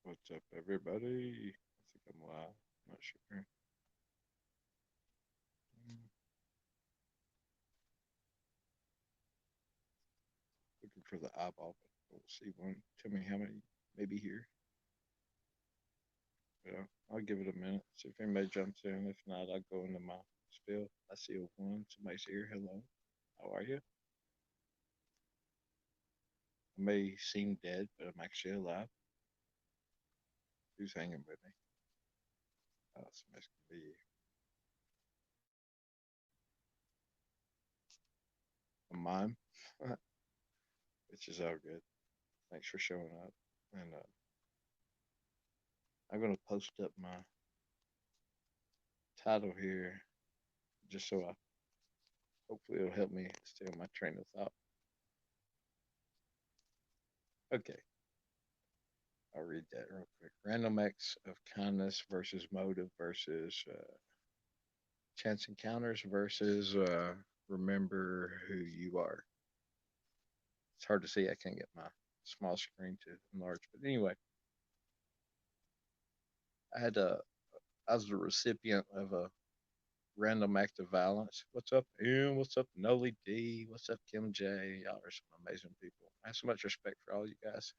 What's up, everybody? I think I'm live. Not sure. Mm, Looking for the eyeball, but we'll see one. Tell me how many maybe here. Yeah, I'll give it a minute. See if anybody jumps in. If not, I'll go into my spiel. I see a one. Somebody's here. Hello. How are you? I may seem dead, but I'm actually alive. Who's hanging with me? Somebody's gonna be a mime, which is all good. Thanks for showing up. And I'm gonna post up my title here just so I hopefully it'll help me stay on my train of thought. Okay, I'll read that real quick. Random acts of kindness versus motive versus chance encounters versus remember who you are. It's hard to see. I can't get my small screen to enlarge, but anyway, I had a I was the recipient of a random act of violence. What's up, Ian? What's up, Noli D? What's up, Kim J? Y'all are some amazing people. I have so much respect for all you guys.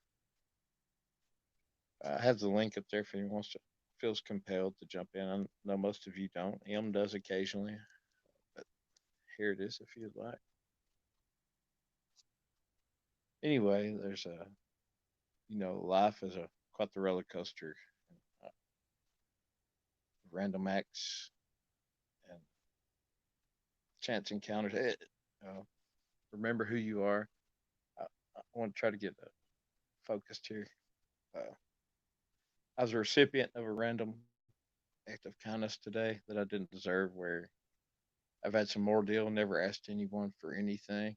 I have the link up there if anyone wants to feels compelled to jump in. I know most of you don't. M does occasionally, but here it is if you'd like. Anyway, there's a life is a quite the roller coaster. Uh, Random acts and chance encounters. Uh, Remember who you are. I want to try to get focused here. Uh, I was a recipient of a random act of kindness today that I didn't deserve. Where I've had some ordeal, never asked anyone for anything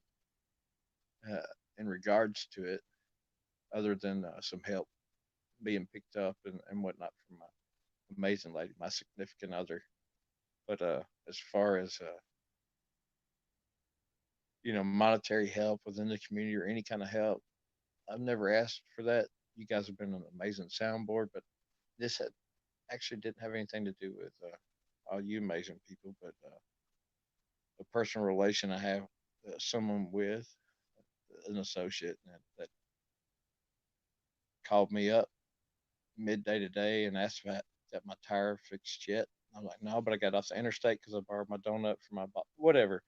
uh, in regards to it, other than some help being picked up and whatnot from my amazing lady, my significant other. But as far as monetary help within the community or any kind of help, I've never asked for that. You guys have been an amazing soundboard, but this had actually didn't have anything to do with all you amazing people, but a personal relation I have someone with an associate that called me up midday today and asked if that my tire fixed yet. I'm like, no, but I got off the interstate because I borrowed my donut for my whatever.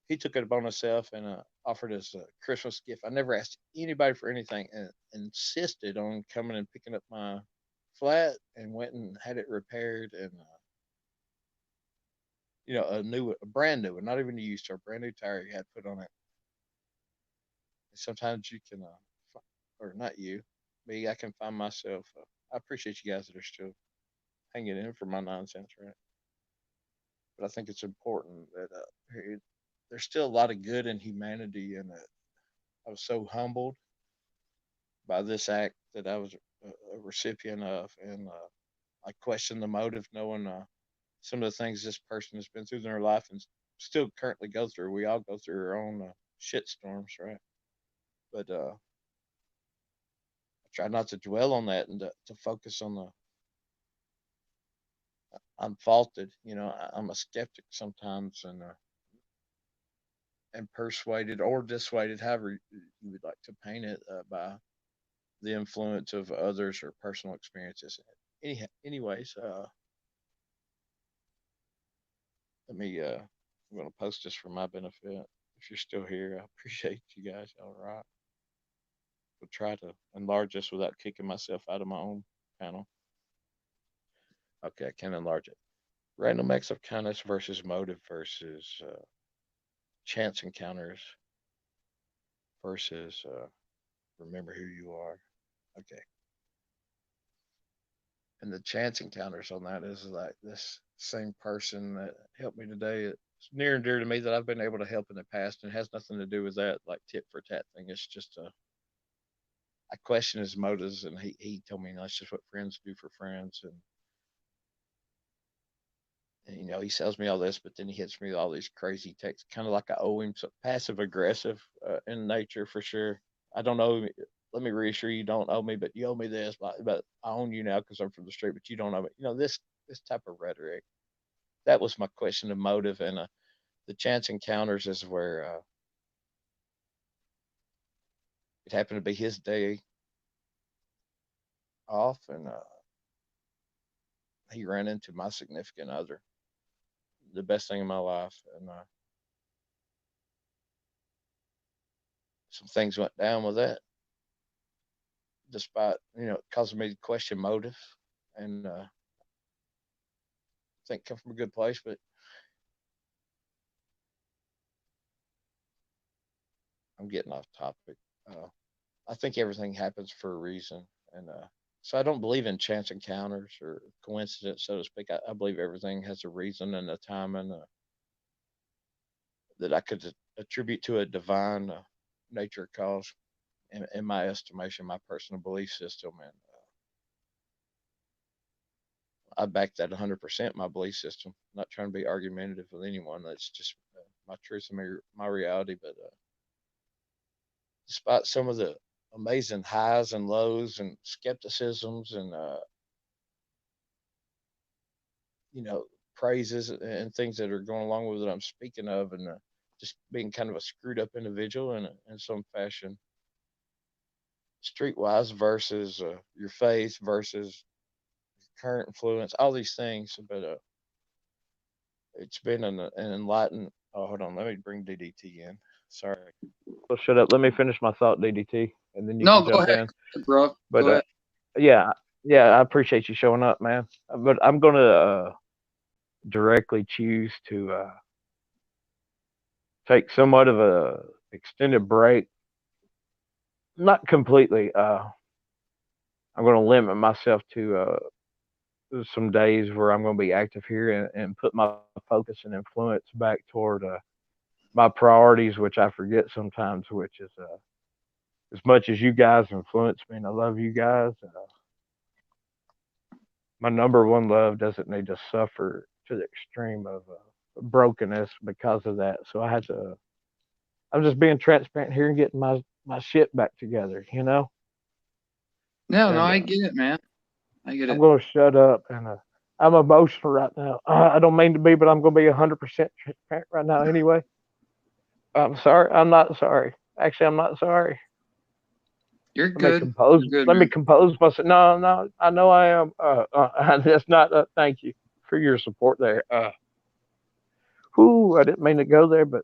He took it upon himself and offered us a Christmas gift. I never asked anybody for anything and insisted on coming and picking up my flat and went and had it repaired and a brand new one, not even a used a brand new tire he had put on it. And sometimes you can, or not you, me, I can find myself. I appreciate you guys that are still hanging in for my nonsense, right? But I think it's important that there's still a lot of good in humanity, and I was so humbled by this act that I was a recipient of, and I question the motive, knowing some of the things this person has been through in their life and still currently go through. We all go through our own shit storms, right? But I try not to dwell on that and to focus on the I'm faulted. I'm a skeptic sometimes, and persuaded or dissuaded, however you would like to paint it, by the influence of others or personal experiences. Anyways, let me. I'm going to post this for my benefit. If you're still here, I appreciate you guys. All right, we'll try to enlarge this without kicking myself out of my own panel. Okay, I can enlarge it. Random acts of kindness versus motive versus chance encounters versus remember who you are. Okay, and the chance encounters on that is like this same person that helped me today. It's near and dear to me that I've been able to help in the past, and it has nothing to do with that like tit for tat thing. It's just I question his motives, and he told me that's just what friends do for friends, and he sells me all this, but then he hits me with all these crazy texts, kind of like I owe him, so passive aggressive in nature for sure. I don't know. let me reassure you, you don't owe me, but you owe me this, but I own you now because I'm from the street, but you don't owe me. This type of rhetoric. That was my question of motive, and the chance encounters is where it happened to be his day off, and he ran into my significant other, the best thing in my life, and some things went down with that, despite causing me to question motive, and I think come from a good place, but I'm getting off topic. I think everything happens for a reason, and so I don't believe in chance encounters or coincidence, so to speak. I believe everything has a reason and a time, and that I could attribute to a divine nature cause, in my estimation, my personal belief system, and I back that 100%. My belief system. I'm not trying to be argumentative with anyone. That's just my truth and my reality. But despite some of the amazing highs and lows and skepticisms and you know praises and things that are going along with it, I'm speaking of, and just being kind of a screwed up individual in some fashion, streetwise versus your faith versus current influence, all these things. But it's been an enlightened. Oh, hold on, let me bring DDT in. Sorry. Well, shut up. Let me finish my thought, DDT, and then you No, can go jump ahead, in. bro. But Go ahead. yeah, yeah, I appreciate you showing up, man. But I'm gonna directly choose to take somewhat of a extended break. Not completely. I'm gonna limit myself to some days where I'm gonna be active here and put my focus and influence back toward my priorities, which I forget sometimes, which is as much as you guys influence me, and I love you guys. My number one love doesn't need to suffer to the extreme of brokenness because of that. So I had to. I'm just being transparent here and getting my shit back together, No, no, And I get it, man. I get I'm it. going to shut up. And I'm emotional right now. I don't mean to be, but I'm going to be 100% transparent right now. Anyway, I'm sorry. I'm not sorry. Actually, I'm not sorry. You're Let me good. compose. You're good, Let me man. compose myself. No, no. I know I am. That's not. Thank you for your support there. Whoo, I didn't mean to go there, but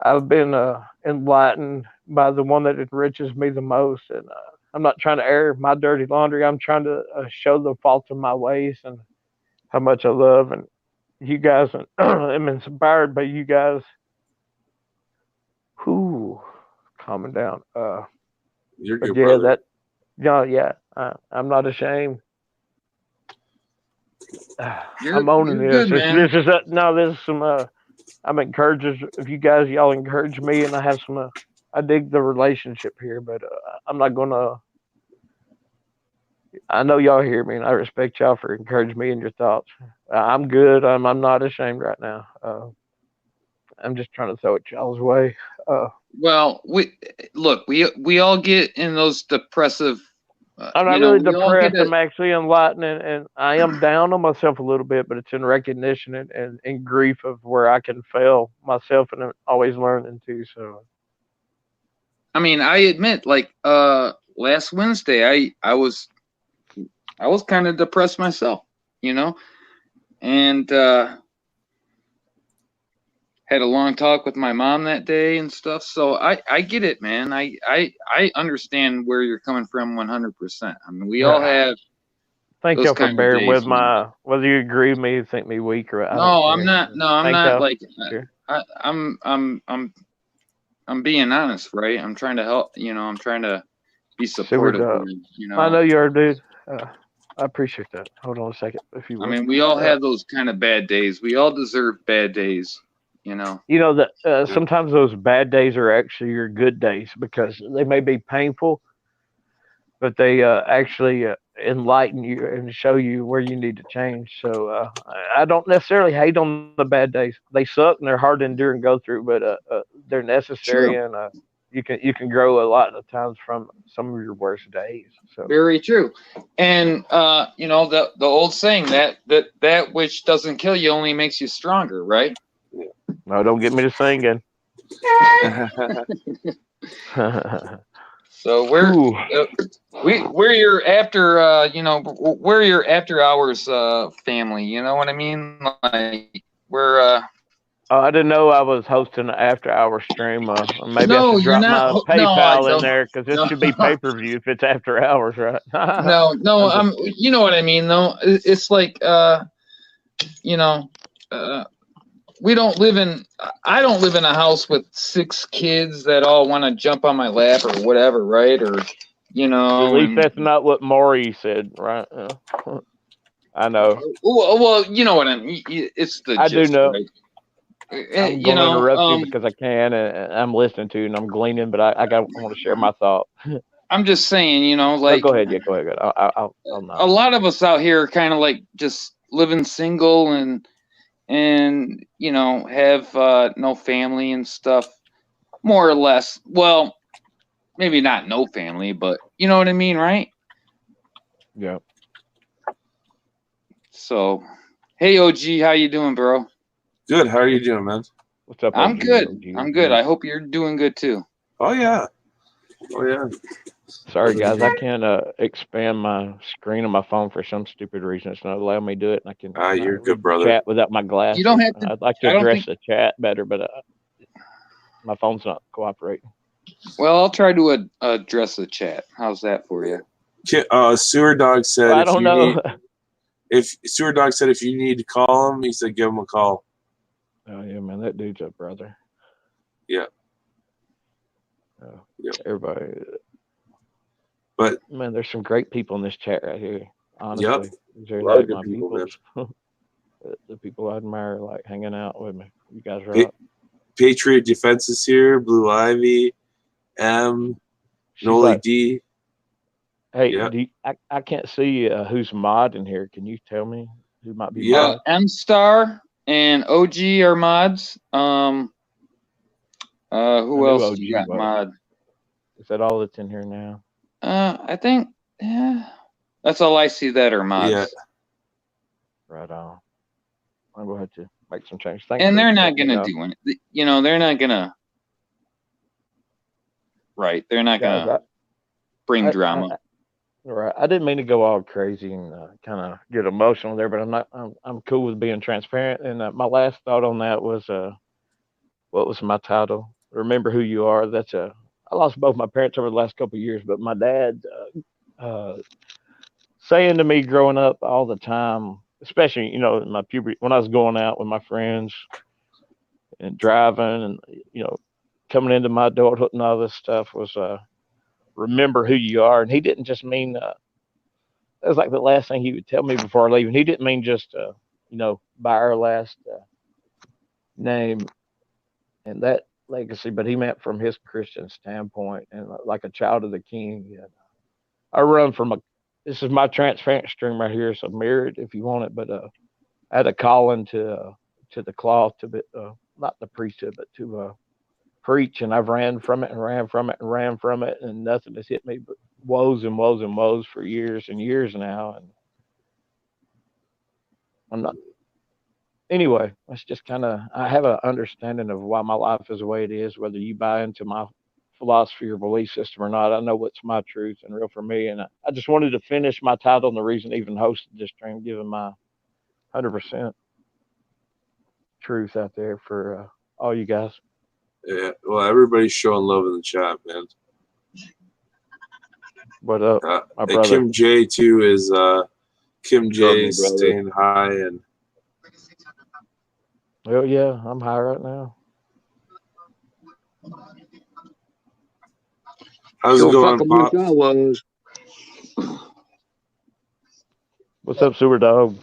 I've been enlightened by the one that enriches me the most, and I'm not trying to air my dirty laundry. I'm trying to show the faults of my ways and how much I love and you guys, and I'm inspired by you guys. Whoo, calming down. You're But good, yeah, brother. yeah, I'm not ashamed. You're I'm owning you're this. good, man. This is no, this is some. I'm encouraged if you guys y'all encourage me, and I have some. I dig the relationship here, but I'm not gonna. I know y'all hear me, and I respect y'all for encouraging me in your thoughts. I'm good. I'm not ashamed right now. I'm just trying to throw it y'all's way. Uh, Well, we look. We all get in those depressive. I'm not really We all get depressed. it. I'm actually enlightening, and I am down on myself a little bit, but it's in recognition and grief of where I can fail myself, and I'm always learning too. So I mean, I admit, like last Wednesday, I was kind of depressed myself, you know, and had a long talk with my mom that day and stuff. So I get it, man. I understand where you're coming from 100%. I mean, we all have thank those y'all for kind of bearing days, with you know. my whether you agree with me, think me weak, or I don't No, I'm care. not. No, I'm Thank not y'all. like Sure. I'm being honest, right? I'm trying to help, I'm trying to be Super supportive dope. here, I know you are, dude. I appreciate that. Hold on a second, if you I will. mean, we all Uh, have those kind of bad days. We all deserve bad days, you know. you know that Yeah. sometimes those bad days are actually your good days because they may be painful, but they actually enlighten you and show you where you need to change. So I don't necessarily hate on the bad days. They suck and they're hard to endure and go through, but they're necessary, True. and you can grow a lot of times from some of your worst days. So Very true. And the old saying that which doesn't kill you only makes you stronger, right? no, don't get me to singing. So Ooh. uh, we're your after we're your after hours family. You know what I mean? Like we're Oh, I didn't know I was hosting an after-hour stream. Maybe I no, should you're drop not. my No, I PayPal in don't. there because this No, should be pay-per-view if it's after hours, right? no. I'm just kidding. You know what I mean, though. It's like you know, uh, we don't live in. I don't live in a house with 6 kids that all want to jump on my lap or whatever, right? Or At least and that's not what Maury said, right? I know. well, you know what I mean. It's the I do gist, know. right? I'm You going to know, interrupt you because I can, and I'm listening to you and I'm gleaning, but I want to share my thought. I'm just saying, No, like go ahead. Yeah, go ahead. Go ahead. I'll a not. lot of us out here are kind of like just living single and have no family and stuff, more or less. Well, maybe not no family, but you know what I mean, right? Yeah. So, hey OG, how you doing, bro? Good. How are you doing, man? What's up, I'm OG? good. OG, I'm good. OG. I hope you're doing good too. Oh yeah. Oh yeah. Sorry, guys. I can't expand my screen on my phone for some stupid reason. It's not allowing me to do it, and I You're a cannot good read the brother. chat without my You don't glasses. have to. I'd like to I don't address think. the chat better, but my phone's not cooperating. Well, I'll try to address the chat. How's that for you? Sewer Dog said Well, I don't know. if Sewer Dog said if you need to call him, he said give him a call. Oh yeah, man, that dude's a brother. Yeah. Yeah. Everybody, But man, there's some great people in this chat right here. yep, Honestly, these a are lot of like good my people, man. peoples. The people I admire, like hanging out with me. You guys Pa- rock. Patriot Defense is here. Blue Ivy, She's Noli like, D. hey, Yeah. I can't see who's mod in here. Can you tell me who might be Yeah. mod? M Star and OG are mods. I Who knew else you OG got was. mod? Is that all that's in here now? I think yeah. That's all I see that are Yeah. mods. Right on. I'm going to have to make some changes. Thanks And for they're not letting me gonna know. do anything. They're not gonna. Right, they're not Guys, gonna bring I, drama. I, right. I didn't mean to go all crazy and kind of get emotional there, but I'm not. I'm cool with being transparent. And my last thought on that was, what was my title? Remember who you are. That's a. I lost both my parents over the last couple of years, but my dad saying to me growing up all the time, especially in my puberty when I was going out with my friends and driving and coming into my adulthood and all this stuff was remember who you are. And he didn't just mean that was like the last thing he would tell me before leaving. He didn't mean just by our last name and that legacy, but he meant from his Christian standpoint and like a child of the King. And I run from a. This is my transparent stream right here. So mirror it if you want it, but I had a calling to the cloth to be not the priesthood, but to preach, and I've ran from it and ran from it and ran from it, and nothing has hit me but woes and woes and woes for years and years now. And I'm not. Anyway, it's just kind of I have an understanding of why my life is the way it is, whether you buy into my philosophy or belief system or not. I know what's my truth and real for me, and I just wanted to finish my title and the reason I even hosted this stream, giving my 100% truth out there for all you guys. Yeah. Well, everybody's showing love in the chat, man. What up, my And brother? Kim J too is Kim What's up, J my brother? staying high and Well, yeah, I'm high right now. how's it Sure going, fucking wish Pop? I was. What's up, Super Dog?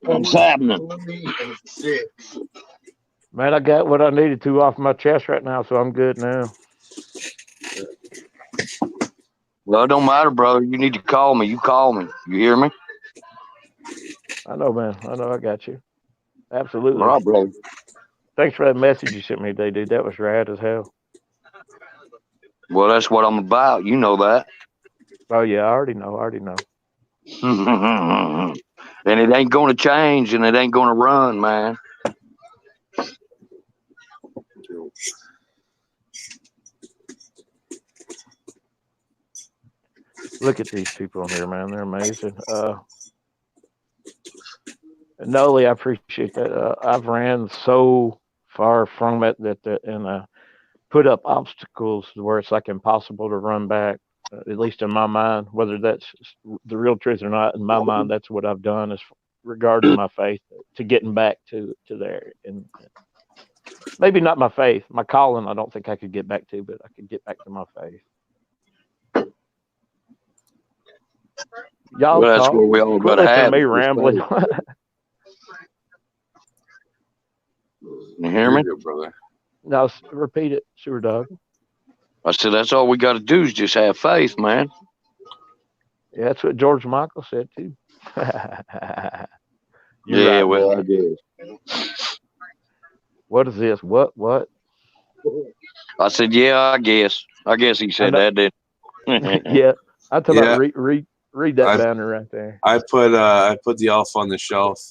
What's happening? Man, I got what I needed to off my chest right now, so I'm good now. Well, it don't matter, brother. You need to call me. You call me. You hear me? I know, man. I know I got you. Absolutely. All right, brother. Thanks for that message you sent me today, dude. That was rad as hell. Well, that's what I'm about. You know that. Oh yeah, I already know. I already know. And it ain't gonna change, and it ain't gonna run, man. Look at these people in here, man. They're amazing. Noli, I appreciate that. I've ran so far from it and put up obstacles where it's like impossible to run back. At least in my mind, whether that's the real truth or not, in my mind, that's what I've done is regarding my faith to getting back to there. And maybe not my faith, my calling. I don't think I could get back to, but I could get back to my faith. Y'all Well, that's talk. where we all Quit gotta listening to have me it. rambling. You hear You're me? good, brother. Now repeat it, Sewer Dog. I said that's all we got to do is just have faith, man. Yeah, that's what George Michael said too. You're Yeah, right, well, brother. I guess. What is this? What? I said, yeah, I guess. I guess he said that, didn't he? Yeah, I'm talking about Yeah, read that I banner right there. I put the elf on the shelf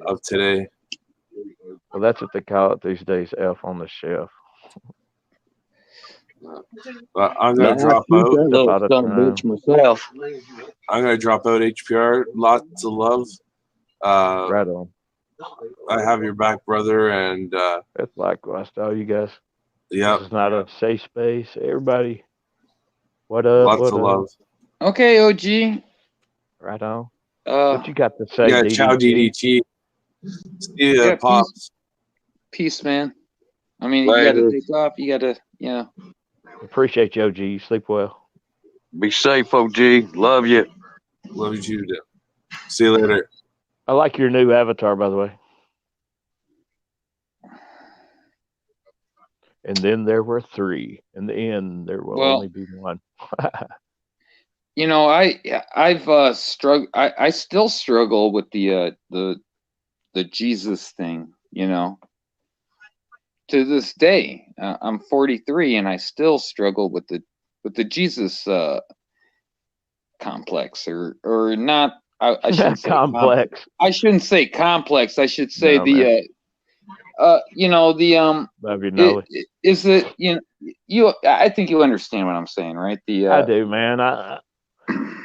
of today. Well, that's what they call it these days, elf on the shelf. But I'm No, gonna I drop shoot out. that little About a son of a time. bitch myself. I'm gonna drop out HPR. Lots of love. Right on. I have your back, brother, and That's likewise to all you guys. yeah, This is not a safe space. Everybody, what up? lots What of up? love. Okay, OG. Right on. Uh, What you got to say, Yeah, ciao, DDT? DDT. See ya, yeah, pops. peace, man. I mean, you got to Later. take off. You got to, Appreciate you, OG. You sleep well. Be safe, OG. Love you. Love you too. See you later. I like your new avatar, by the way. And then there were three. In the end, there will Well, only be one. I've struggled. I still struggle with the Jesus thing. To this day, I'm 43 and I still struggle with the Jesus complex or not. I shouldn't say Complex. I shouldn't say complex. I should say No, man. Love you, Nelly. is it I think you understand what I'm saying, right? I do, man.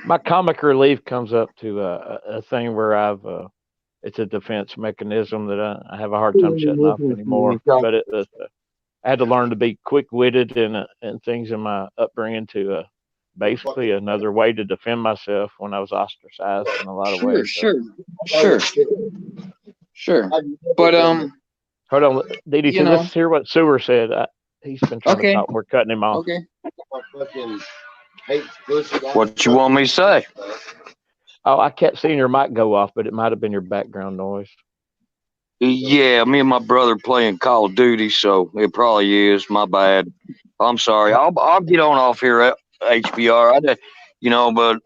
My comic relief comes up to a thing where it's a defense mechanism that I have a hard time shutting off anymore. But I had to learn to be quick witted and things in my upbringing to basically another way to defend myself when I was ostracized in a lot of ways. So. Sure. But Hold on, DDT. Let's hear what Sewer said. He's been trying to talk. We're cutting him off. Okay. What you want me to say? Oh, I kept seeing your mic go off, but it might have been your background noise. Yeah, me and my brother playing Call of Duty, so it probably is. My bad. I'm sorry. I'll get on off here at HBR. But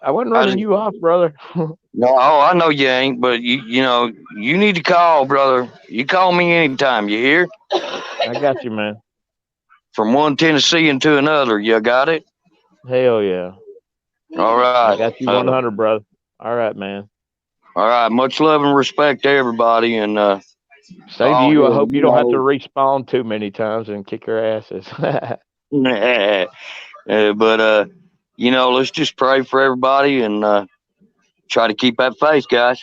I wasn't running you off, brother. no, I know you ain't, but you need to call, brother. You call me anytime. You hear? I got you, man. From one Tennessean to another. You got it? Hell yeah. All right. I got you 100, brother. All right, man. All right. Much love and respect to everybody. And same to you. I hope you don't have to respawn too many times and kick your asses. But let's just pray for everybody and try to keep that faith, guys.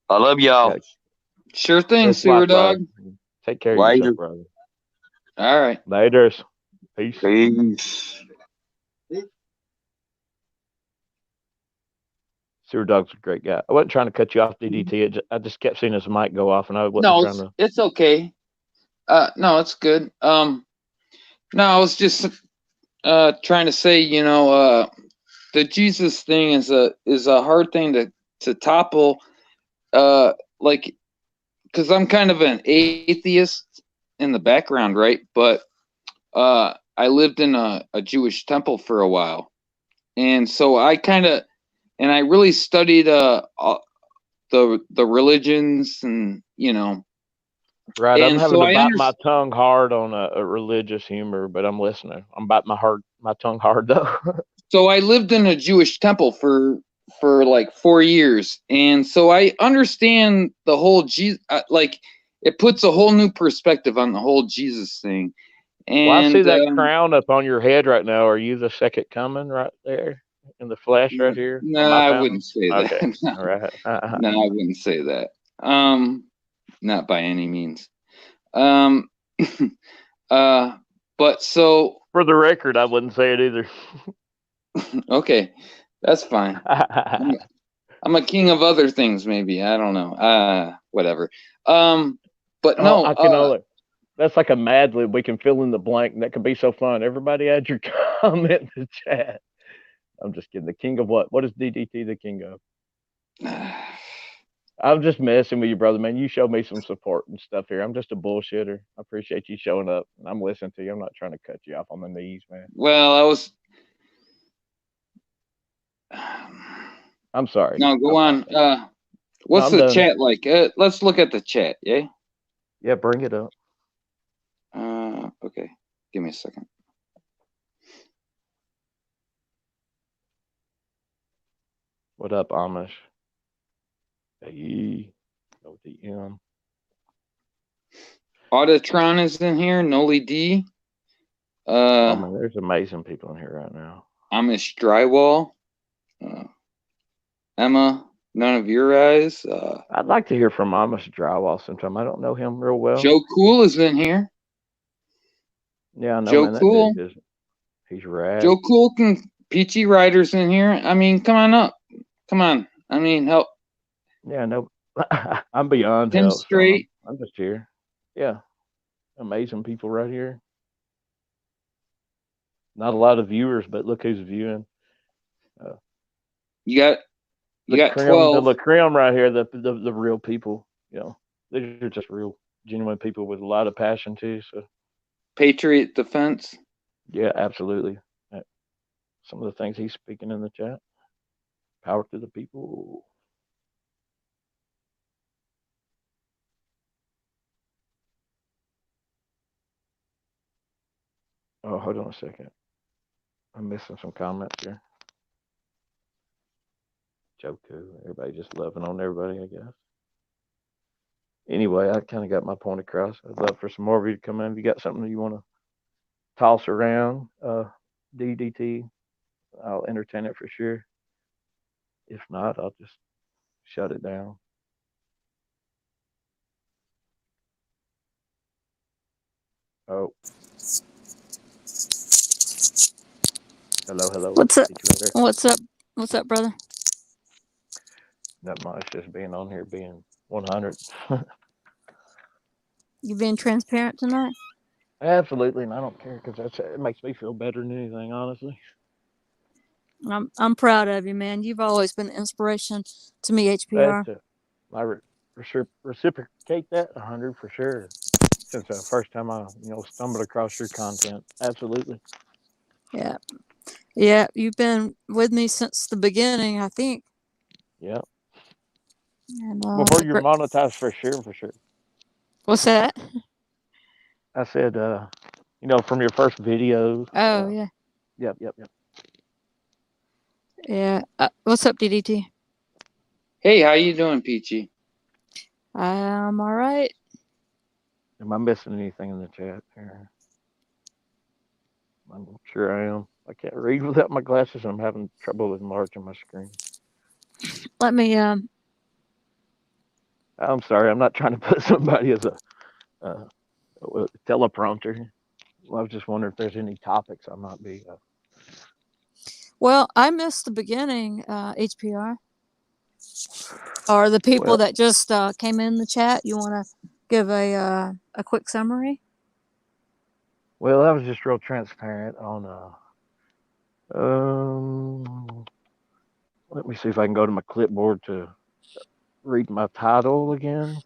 I love y'all. Yeah. Sure thing, Sewer Dog. Take care Later. of yourself, brother. All right. Laters. Peace. Peace. Sewer Dog's a great guy. I wasn't trying to cut you off, DDT. I just kept seeing his mic go off, and I wasn't trying to. It's okay. No, it's good. No, I was just trying to say, the Jesus thing is a hard thing to topple. Like, because I'm kind of an atheist in the background, right? But I lived in a Jewish temple for a while, and so I really studied the religions and Right. I'm And having so to I bite my understand. tongue hard on a religious humor, but I'm listening. I'm biting my tongue hard though. So I lived in a Jewish temple for like 4 years, and so I understand the whole Jesus. Like, it puts a whole new perspective on the whole Jesus thing. Well, I see And that crown up on your head right now. Are you the second coming right there in the flesh right here no, on my I fountain? wouldn't say Okay. that. All right. No, I wouldn't say that. Not by any means. Um, uh, but so For the record, I wouldn't say it either. okay, that's fine. I'm a king of other things, maybe. I don't know. Whatever. But Oh, no. I can only. That's like a Mad Lib. We can fill in the blank, and that could be so fun. Everybody add your comment in the chat. I'm just kidding. The king of what? What is DDT the king of? I'm just messing with you, brother, man. You show me some support and stuff here. I'm just a bullshitter. I appreciate you showing up, and I'm listening to you. I'm not trying to cut you off on the knees, man. Well, I was. I'm sorry. No, go on. What's I'm the done. chat like? Let's look at the chat. Yeah. Yeah, bring it up. Okay. Give me a second. What up, Amish? Hey, with the M. Audatron is in here. Noli D. Oh man, there's amazing people in here right now. Amish Drywall. Emma, none of your eyes. I'd like to hear from Amish Drywall sometime. I don't know him real well. Joe Cool is in here. Yeah, I know, Joe man. That Cool. dude is, he's rad. Joe Cool can. Peachy Rider's in here. I mean, come on up. Come on. I mean, help. Yeah, no, I'm beyond Tim help. So Straight. I'm just here. Yeah, amazing people right here. Not a lot of viewers, but look who's viewing. You got creme, 12. the La Creme right here, the real people. You know, these are just real, genuine people with a lot of passion too. So Patriot Defense. yeah, absolutely. Some of the things he's speaking in the chat. Power to the people. Oh, hold on a second. I'm missing some comments here. Joku. Everybody just loving on everybody, I guess. Anyway, I kind of got my point across. I'd love for some more of you to come in. If you got something you want to toss around, DDT, I'll entertain it for sure. If not, I'll just shut it down. Oh. Hello. What's up? What's up, brother? Not much, just being on here, being 100. You being transparent tonight? Absolutely, and I don't care because it makes me feel better than anything, honestly. I'm proud of you, man. You've always been an inspiration to me, HPR. I reciprocate that 100 for sure. Since the first time I, stumbled across your content, absolutely. Yeah. You've been with me since the beginning, I think. Yeah. And, before you're monetized, for sure. What's that? I said, from your first videos. Oh yeah. Yep. Yeah. What's up, DDT? Hey, how you doing, Peachy? I'm all right. Am I missing anything in the chat here? I'm sure I am. I can't read without my glasses, and I'm having trouble enlarging my screen. Let me. I'm sorry. I'm not trying to put somebody as a teleprompter. I was just wondering if there's any topics I might be. Well, I missed the beginning, HPR. Or the people that just came in the chat. You want to give a quick summary? Well, I was just real transparent on. Let me see if I can go to my clipboard to read my title again.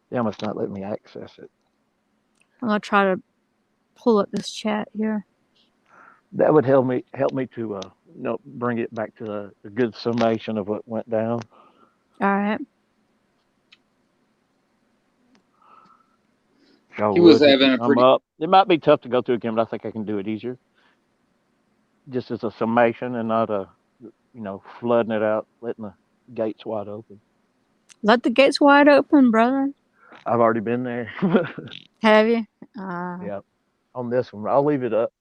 Damn, it's not letting me access it. I'm gonna try to pull up this chat here. That would help me to bring it back to a good summation of what went down. All right. I He was would hit the having a sum pretty. up. It might be tough to go through again, but I think I can do it easier. Just as a summation and not a, flooding it out, letting the gates wide open. Let the gates wide open, brother. I've already been there. Have you? Yeah. On this one, I'll leave it up.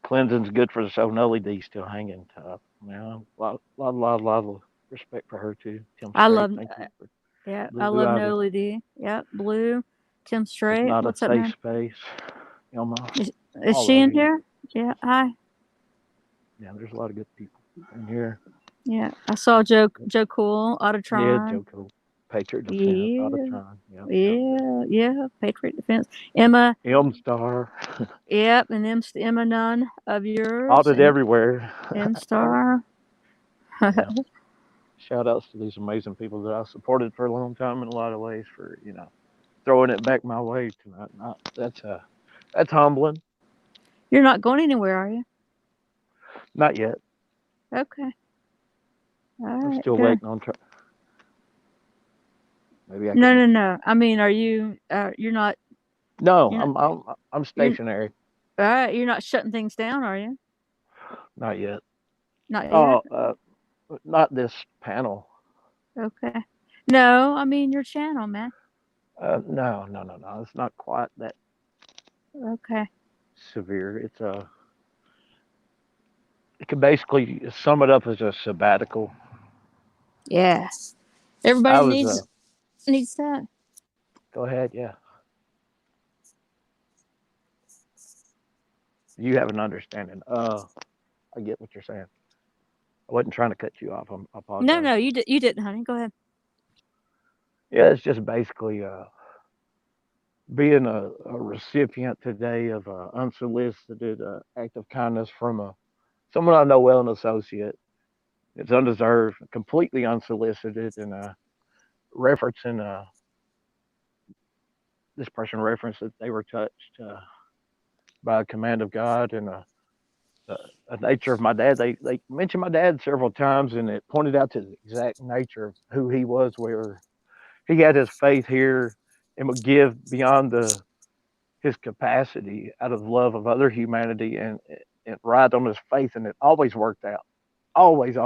Cleansing's good for the soul. Nelly D still hanging tough. Lot of respect for her too. Tim I Strait, love. thank you for Yeah, I Blue love Ivy. Nolly D. Yep, Blue, Tim It's Strait. not a What's up, safe man? space. Elma, Is all she of in you. here? Yeah, hi. Yeah, there's a lot of good people in here. Yeah, I saw Joe Cool, Yeah, Autotron. Joko, Patriot Defense, Yeah, Autotron. Yep. yeah. Patriot Defense. Emma. M Star. Yep, and Emma Nunn of yours, Audit and everywhere. M Star. Yeah. Shout outs to these amazing people that I supported for a long time in a lot of ways for, throwing it back my way tonight. That's humbling. You're not going anywhere, are you? Not yet. Okay. All I'm right. still Good. waiting on maybe I can. No. I mean, are you? You're not. No, You're not. I'm You're. stationary. All right. You're not shutting things down, are you? Not yet. Not yet. Oh, not this panel. Okay. No, I mean your channel, man. No. It's not quite that Okay. severe. It can basically sum it up as a sabbatical. Yeah. I Everybody was. needs that. Go ahead. Yeah. You have an understanding. I get what you're saying. I wasn't trying to cut you off. I apologize. No, you didn't, honey. Go ahead. Yeah, it's just basically being a recipient today of unsolicited act of kindness from someone I know well, an associate. It's undeserved, completely unsolicited, and referencing this person referenced that they were touched by a command of God and the nature of my dad. They mentioned my dad several times, and it pointed out to the exact nature of who he was, where he had his faith here and would give beyond his capacity out of love of other humanity and ride on his faith, and it always worked out. Always,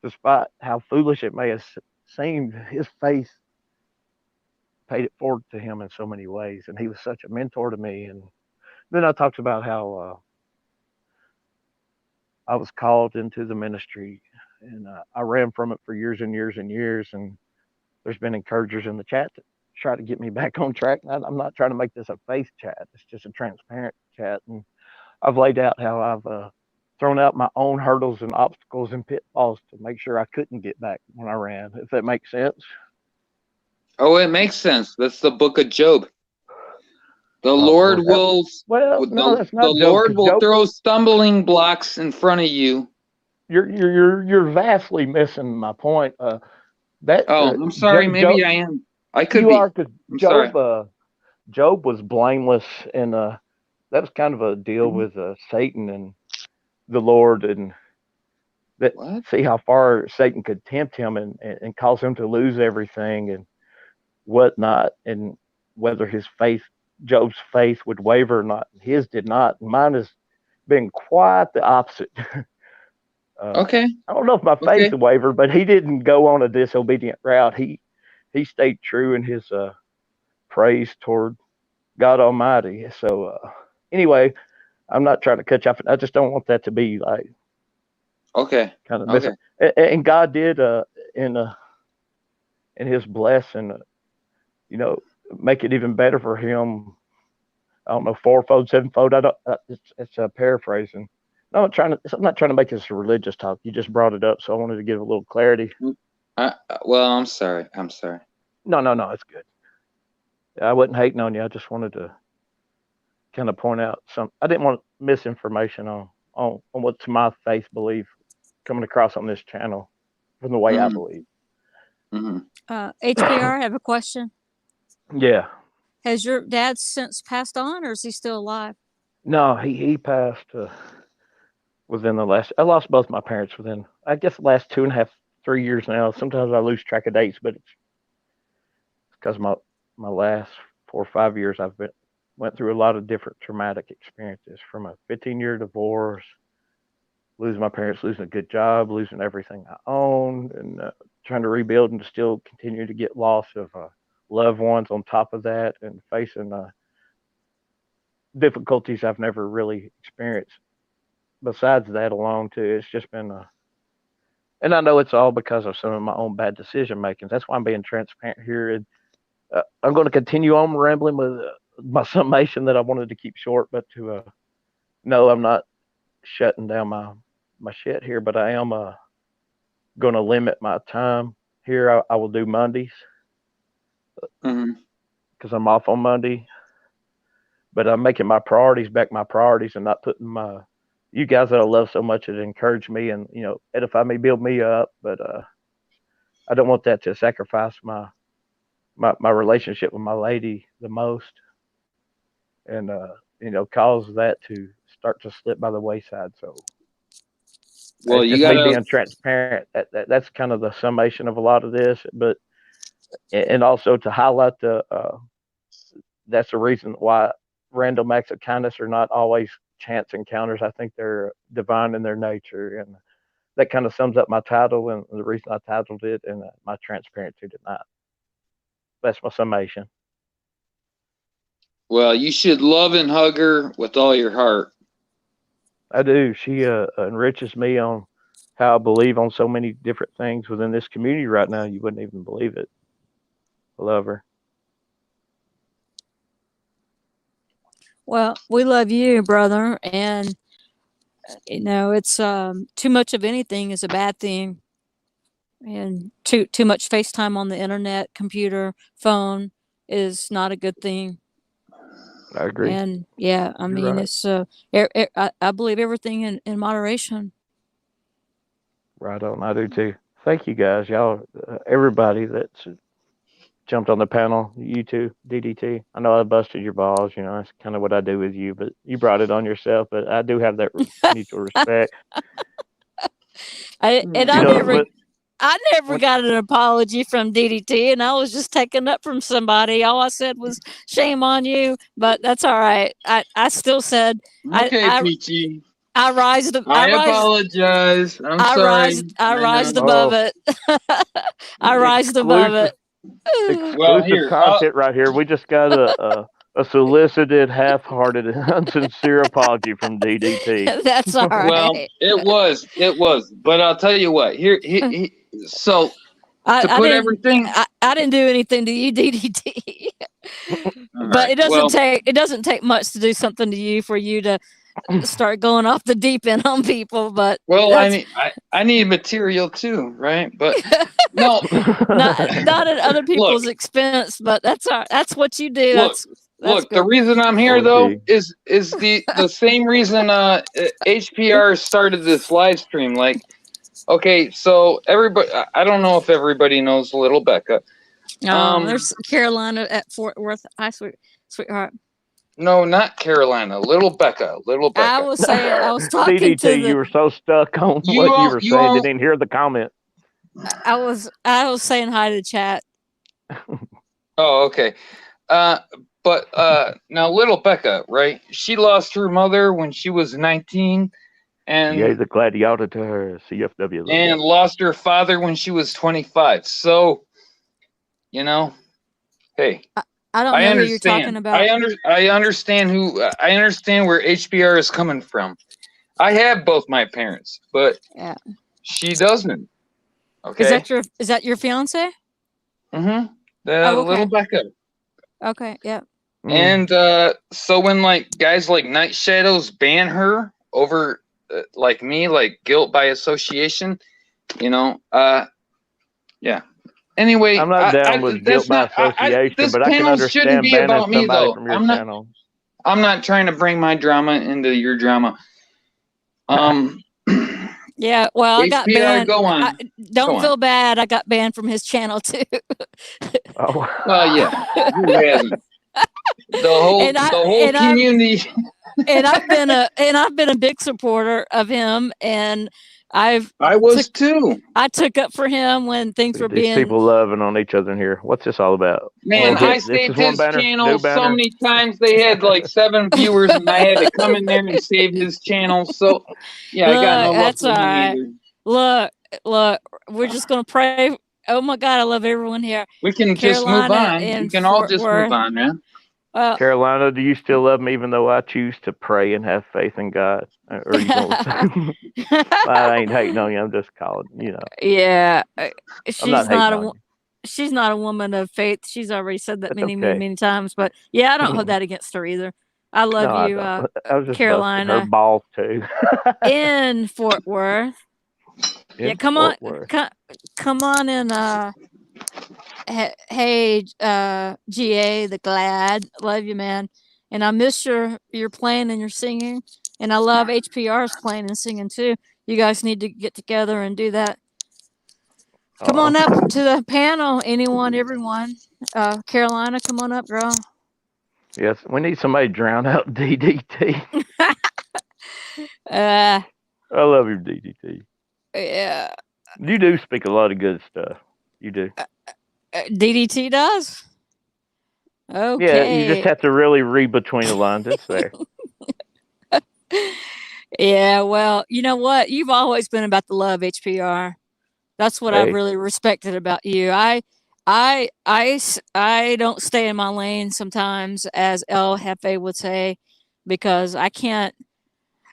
despite how foolish it may have seemed, his faith paid it forward to him in so many ways, and he was such a mentor to me. And then I talked about how I was called into the ministry, and I ran from it for years and years and years. And there's been encouragers in the chat that try to get me back on track. I'm not trying to make this a faith chat. It's just a transparent chat. And I've laid out how I've thrown out my own hurdles and obstacles and pitfalls to make sure I couldn't get back when I ran, if that makes sense. Oh, it makes sense. That's the book of Job. The Oh, Lord Lord. will. Well, no, that's The not Job. Lord will Job, throw stumbling blocks in front of you. you're vastly missing my point. Oh, I'm sorry. Job, Maybe I am. I could you be. are, because I'm sorry. Job was blameless, and that was kind of a deal Mhm. with Satan and the Lord, and that What? see how far Satan could tempt him and cause him to lose everything and whatnot, and whether Job's faith would waver or not. His did not. Mine has been quite the opposite. Okay. I don't know if my faith Okay. wavered, but he didn't go on a disobedient route. He stayed true in his praise toward God Almighty. So anyway, I'm not trying to cut you off. I just don't want that to be like Okay. kind of Okay. missing. And God did in His blessing, make it even better for him. I don't know, fourfold, sevenfold. I don't. It's paraphrasing. No, I'm not trying to make this a religious talk. You just brought it up, so I wanted to give a little clarity. Well, I'm sorry. I'm sorry. No, it's good. I wasn't hating on you. I just wanted to kind of point out some. I didn't want misinformation on what's my faith belief coming across on this channel from the way I believe. Mm-hmm. HPR, I have a question. Yeah. Has your dad since passed on, or is he still alive? No, he passed within the last. I lost both my parents within, I guess, the last 3 years now. Sometimes I lose track of dates, but it's because my last 4 or 5 years went through a lot of different traumatic experiences, from a 15-year divorce, losing my parents, losing a good job, losing everything I owned, and trying to rebuild, and still continue to get loss of loved ones on top of that, and facing difficulties I've never really experienced. Besides that alone, too, it's just been and I know it's all because of some of my own bad decision making. That's why I'm being transparent here. And I'm going to continue on rambling with my summation that I wanted to keep short, but to no, I'm not shutting down my shit here, but I am going to limit my time here. I will do Mondays because I'm off on Monday, but I'm making my priorities back my priorities, and not putting you guys that I love so much that encourage me and edify me, build me up, but I don't want that to sacrifice my relationship with my lady the most, and cause that to start to slip by the wayside. So Well, it's you just me gotta. being transparent. That's kind of the summation of a lot of this, but and also to highlight that's the reason why random acts of kindness are not always chance encounters. I think they're divine in their nature, and that kind of sums up my title and the reason I titled it, and my transparency tonight. That's my summation. Well, you should love and hug her with all your heart. I do. She enriches me on how I believe on so many different things within this community right now. You wouldn't even believe it. I love her. Well, we love you, brother, and it's too much of anything is a bad thing, and too much FaceTime on the internet, computer, phone is not a good thing. I agree. And yeah, I You're mean, right. it's I believe everything in moderation. Right on. I do too. Thank you guys, y'all, everybody that's jumped on the panel. You too, DDT. I know I busted your balls. That's kind of what I do with you, but you brought it on yourself. But I do have that mutual respect. I and You I know, never but I never when, got an apology from DDT, and I was just taking up from somebody. All I said was "shame on you," but that's all right. I still said I Okay, I Peachy. I rised I apologize. I'm sorry. I I rised know. above it. I rised above exclusive it. Well, exclusive here. content right here. We just got a solicited, half-hearted, unsincere apology from DDT. That's all Well, right. it was. But I'll tell you what. So to I put didn't everything. I didn't do anything to you, DDT. All But right. Well, it doesn't take much to do something to you for you to start going off the deep end on people. But well, I that's mean, I need material too, right? But no, not at other look, people's expense. But that's what you do. look, That's look. The good. reason I'm here though OMG. is the same reason HPR started this live stream. Like, okay, so everybody, I don't know if everybody knows Little Becca. There's Carolina at Fort Worth. Hi, sweetheart. No, not Carolina. Little Becca. Little I Becca. was saying, I was talking to DDT, you the, were so stuck on You what you all, were you saying, all. didn't even hear the comment. I was saying hi to chat. Oh, okay. But now Little Becca, right? She lost her mother when she was 19, Yay, and the gladiator to her, CFW. and lost her father when she was 25. So, hey, I don't I know who you're talking understand. about. I understand I understand where HBR is coming from. I have both my parents, but Yeah. she doesn't. Okay. Is that your fiance? Mm-hmm. Oh, okay. Little Becca. Okay. Yeah. And so when like guys like Night Shadows ban her over like me, like guilt by association, yeah. Anyway, I'm not down with guilt that's by not. association, This but I can panel shouldn't understand be banning about me somebody though. from your channel. I'm not trying to bring my drama into your drama. Yeah. Well, I got HBR, banned. go on. Don't Go feel on. bad. I got banned from his channel too. Oh. Well, yeah. Who hasn't? The whole community. and I've been a big supporter of him, and I was too. I took up for him when things were These being. people loving on each other in here. What's this all about? Man, Okay, I this saved is one his banner, channel new so banner. many times. They had like 7 viewers, and I had to come in there and save his channel. So, yeah, I got no Look, love that's for all him right. either. Look, we're just gonna pray. Oh my God, I love everyone here. We can just move Carolina on. We and can all Fort just move Worth. on, man. Well, Carolina, do you still love me even though I choose to pray and have faith in God? Or are you gonna I ain't hating on you, I'm just calling, yeah, I'm not she's hating not on you. she's not a woman of faith. She's already said that That's many, many, okay. many times. But yeah, I don't hold that against her either. I love No, I you, don't. I was just busting her Carolina balls too. in Fort Worth. Yeah, In come on, Fort Worth. come on and hey, GA the Glad, love you, man, and I miss your playing and your singing, and I love HPR's playing and singing too. You guys need to get together and do that. Come on up to the panel, anyone, everyone. Carolina, come on up, girl. Yes, we need somebody to drown out DDT. Uh, I love you, DDT. yeah, You do speak a lot of good stuff. You do. DDT does. Yeah, you just Okay. have to really read between the lines. It's there. Yeah, well, you know what? You've always been about the love, HPR. That's what I've Hey, really respected about you. I don't stay in my lane sometimes, as El Jefe would say, because I can't.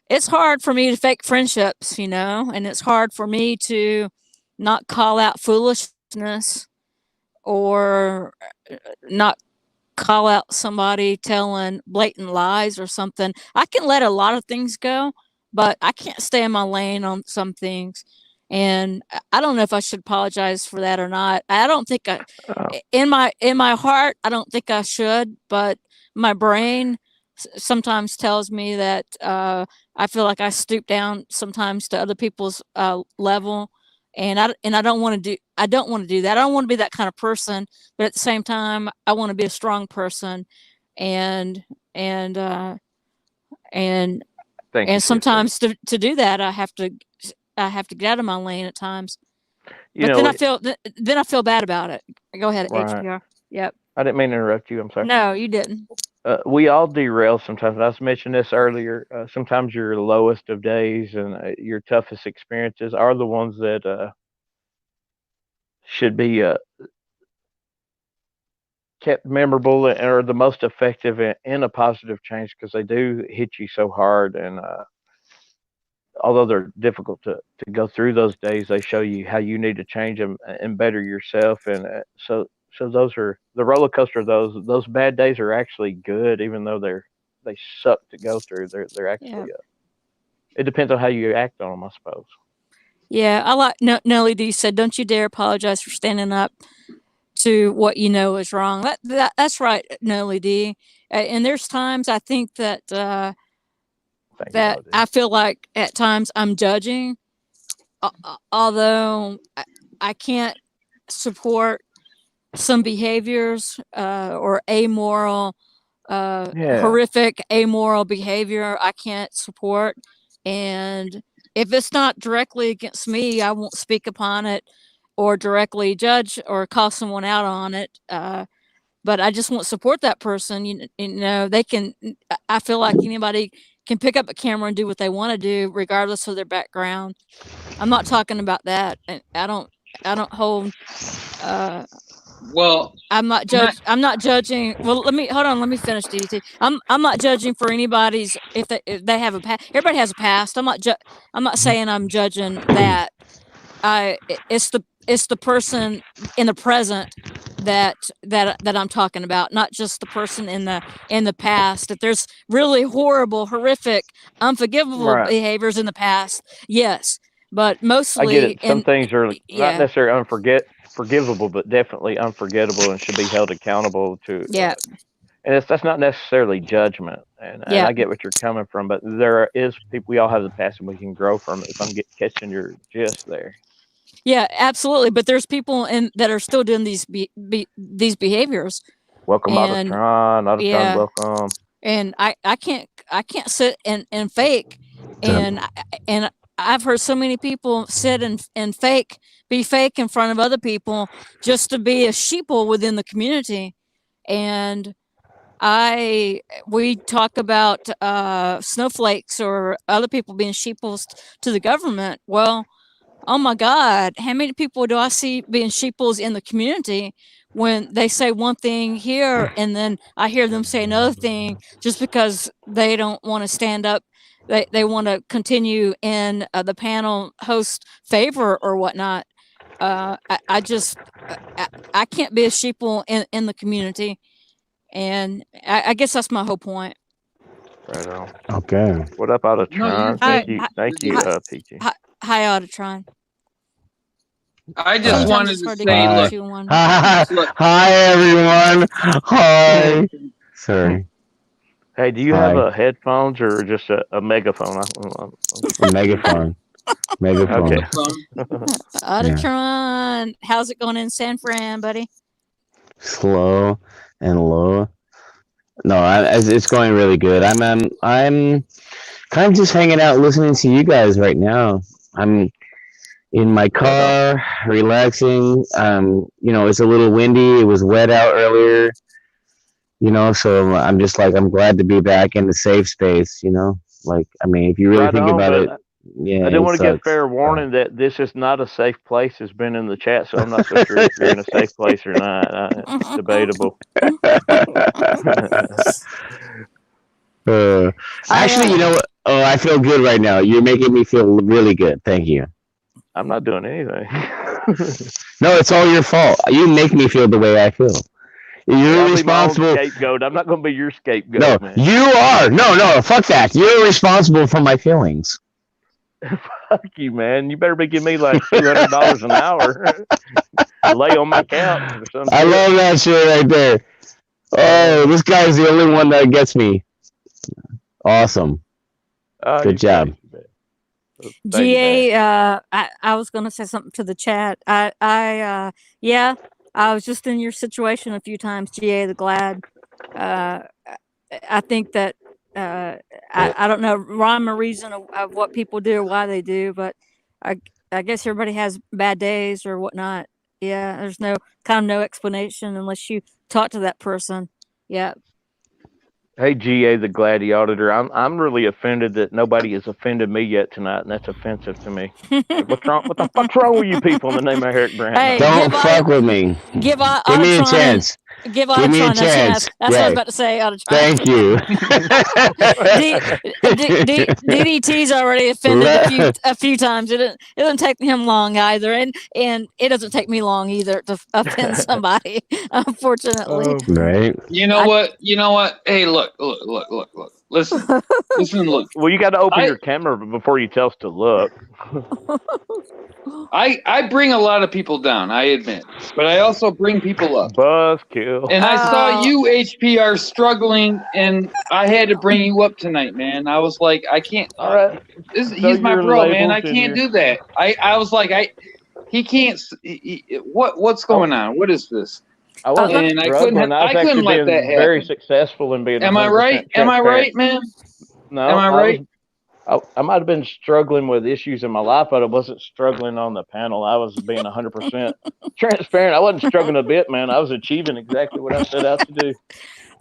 It's hard for me to fake friendships, and it's hard for me to not call out foolishness or not call out somebody telling blatant lies or something. I can let a lot of things go, but I can't stay in my lane on some things. And I don't know if I should apologize for that or not. I don't think uh, in my heart, I don't think I should, but my brain sometimes tells me that I feel like I stoop down sometimes to other people's level, and I don't want to do that. I don't want to be that kind of person, but at the same time, I want to be a strong person, and and uh, and thank you, and sister. sometimes to do that, I have to get out of my lane at times. You But then know, I feel bad about it. Go ahead, right. HPR. Yep. I didn't mean to interrupt you. I'm sorry. No, you didn't. We all derail sometimes. I was mentioning this earlier. Sometimes your lowest of days and your toughest experiences are the ones that should be kept memorable and are the most effective in a positive change because they do hit you so hard. And although they're difficult to go through those days, they show you how you need to change them and better yourself. And so those are the roller coaster. Those bad days are actually good, even though they suck to go through. They're Yeah. actually it depends on how you act on them, I suppose. Yeah, I like Nelly D said, "Don't you dare apologize for standing up to what you know is wrong." That's right, Nelly D. And there's times I think Thank you, that Melody. I feel like at times I'm judging, although I can't support some behaviors or amoral, Yeah, horrific amoral behavior. I can't support, and if it's not directly against me, I won't speak upon it or directly judge or call someone out on it. But I just won't support that person. They can. I feel like anybody can pick up a camera and do what they want to do, regardless of their background. I'm not talking about that. And I don't. I don't hold. Uh, Well, I'm not judging. Well, let me hold on. Let me finish, DDT. I'm not judging for anybody's if they have a past. Everybody has a past. I'm not saying I'm judging that. It's the person in the present that I'm talking about, not just the person in the past. If there's really horrible, horrific, unforgivable right. behaviors in the past, yes, but I get mostly it. Some things are not yeah, necessarily forgivable, but definitely unforgettable and should be held accountable to. yeah, And that's not necessarily judgment, and yeah. I get what you're coming from, but there is people. We all have the past, and we can grow from it. If I'm catching your gist there. Yeah, absolutely. But there's people that are still doing these behaviors, Welcome, and Audatron. Audatron, yeah, welcome. and I can't sit and fake, and I've heard so many people sit and be fake in front of other people just to be a sheeple within the community. And we talk about snowflakes or other people being sheeples to the government. Well, oh my God, how many people do I see being sheeples in the community when they say one thing here and then I hear them say another thing just because they don't want to stand up. They want to continue in the panel host favor or whatnot. I just, I can't be a sheeple in the community. And I guess that's my whole point. Right on. Okay. What up, Autotron? Hi, Thank you, Peachy. Hi, Autotron. I just Hi. wanted to say, Hi. look, Hi, everyone. Hi. Sorry. Hey, do you have headphones or just a megaphone? A megaphone. Megaphone. Okay. Autotron, how's it going in San Fran, buddy? Slow and low. No, it's going really good. I'm kind of just hanging out, listening to you guys right now. I'm in my car, relaxing. It's a little windy. It was wet out earlier. So I'm just like, I'm glad to be back in the safe space. If you really think about it. Yeah, I do want to give fair warning that this is not a safe place. It's been in the chat, so I'm not so sure if you're in a safe place or not. It's debatable. Actually, you know what? Oh, I feel good right now. You're making me feel really good. Thank you. I'm not doing anything. No, it's all your fault. You make me feel the way I feel. You're responsible. Scapegoat. I'm not going to be your scapegoat. No, man. you are. No, fuck that. You're responsible for my feelings. Fuck you, man. You better be giving me like $200 an hour. Lay on my couch or something. I love that shit right there. Oh, this guy's the only one that gets me. Awesome. Good job. GA, I was going to say something to the chat. I was just in your situation a few times, GA the Glad. I think that I don't know rhyme or reason of what people do or why they do, but I guess everybody has bad days or whatnot. Yeah, there's no explanation unless you talk to that person. Yeah. Hey, GA the Gladiator, I'm really offended that nobody has offended me yet tonight, and that's offensive to me. What's wrong? What the fuck's wrong with you people in the name of Eric Brand? Hey, don't fuck with me. Give me a chance. Give me a chance. That's what I was about to say. Thank you. DDT's already offended a few times. It doesn't take him long either, and it doesn't take me long either to offend somebody. Unfortunately, right? You know what? Hey, look. Listen, look. Well, you got to open your camera before you tell us to look. I bring a lot of people down, I admit, but I also bring people up. Buzzkill. And I saw you, HPR, struggling, and I had to bring you up tonight, man. I was like, I can't. All right. He's my bro, man. I can't do that. I was like, he can't. What's going on? What is this? I wasn't struggling. I couldn't let that happen. Very successful in being. Am I right? Am I right, man? No. Am I right? I might have been struggling with issues in my life, but I wasn't struggling on the panel. I was being 100% transparent. I wasn't struggling a bit, man. I was achieving exactly what I set out to do.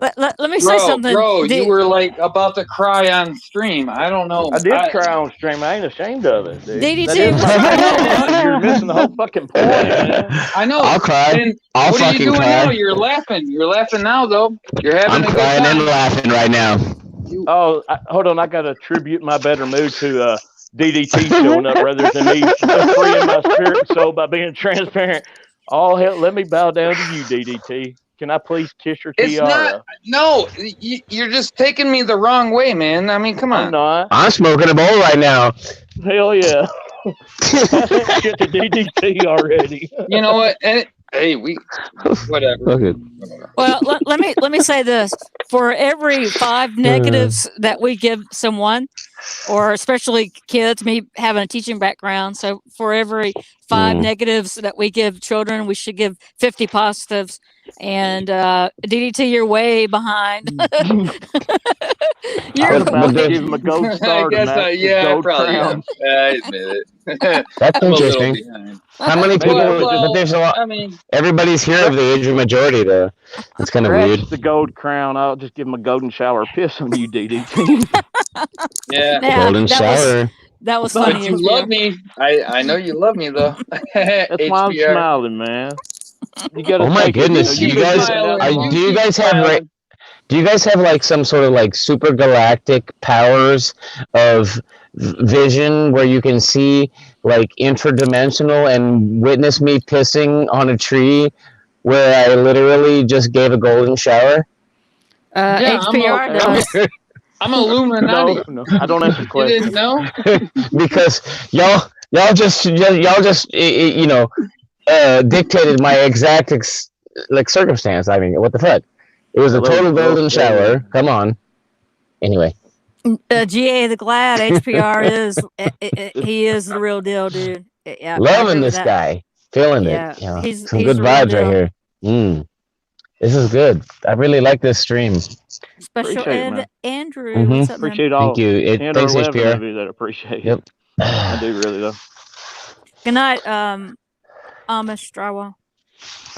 Let me say something. Bro, you were like about to cry on stream. I don't know. I did cry on stream. I ain't ashamed of it, dude. DDT. You're missing the whole fucking point, man. I know. I'll cry. What are you doing now? You're laughing. You're laughing now, though. You're having a good time. I'm crying and laughing right now. Hold on. I got to attribute my better mood to DDT showing up rather than me freeing my spirit and soul by being transparent. Oh, hell, let me bow down to you, DDT. Can I please kiss your tiara? No, you're just taking me the wrong way, man. I mean, come on. I'm not. I'm smoking a bowl right now. Hell yeah. Get to DDT already. You know what? Hey, whatever. Okay. Well, let me say this: for every 5 negatives that we give someone, or especially kids, me having a teaching background, so for every 5 negatives that we give children, we should give 50 positives. And DDT, you're way behind. I You're was But about to there- give him a gold I star guess tonight. yeah, I Gold probably crown. am. I admit it. That's I'm a little interesting. behind. How many Maybe people? it was just But there's a lot. I mean, Everybody's here of the age of majority, though. That's kind of weird. scratch the gold crown. I'll just give him a golden shower piss on you, DDT. yeah. yeah, Golden that shower. was But funny. But you HBR. love me. I know you love me though. That's why I'm HBR. smiling, man. You gotta Oh my take it. goodness, You've you been guys- sitting out I- too long. do you keep guys have smiling. Do you guys have like some sort of like super galactic powers of vision where you can see like interdimensional and witness me pissing on a tree where I literally just gave a golden shower? Yeah, HPR does. I'm an Illuminati. No, I don't answer You questions. didn't know? Because y'all just you know dictated my exact like circumstance. I mean, what the fuck? It was a Well, total well, golden well, shower. Come on. Anyway, GA the Glad HPR is he is the real deal, dude. Yeah, I agree loving with this that. guy, feeling Yeah, it. You know, he's some the good real vibes deal. right here. This is good. I really like this stream. Special Appreciate it, Ed man. Andrew, Mhm. what's up, man? Appreciate all Thank you. 10 or Thanks, 11 of HPR. you that appreciate Yep. it. I do really though. Good night, Amish Drywall.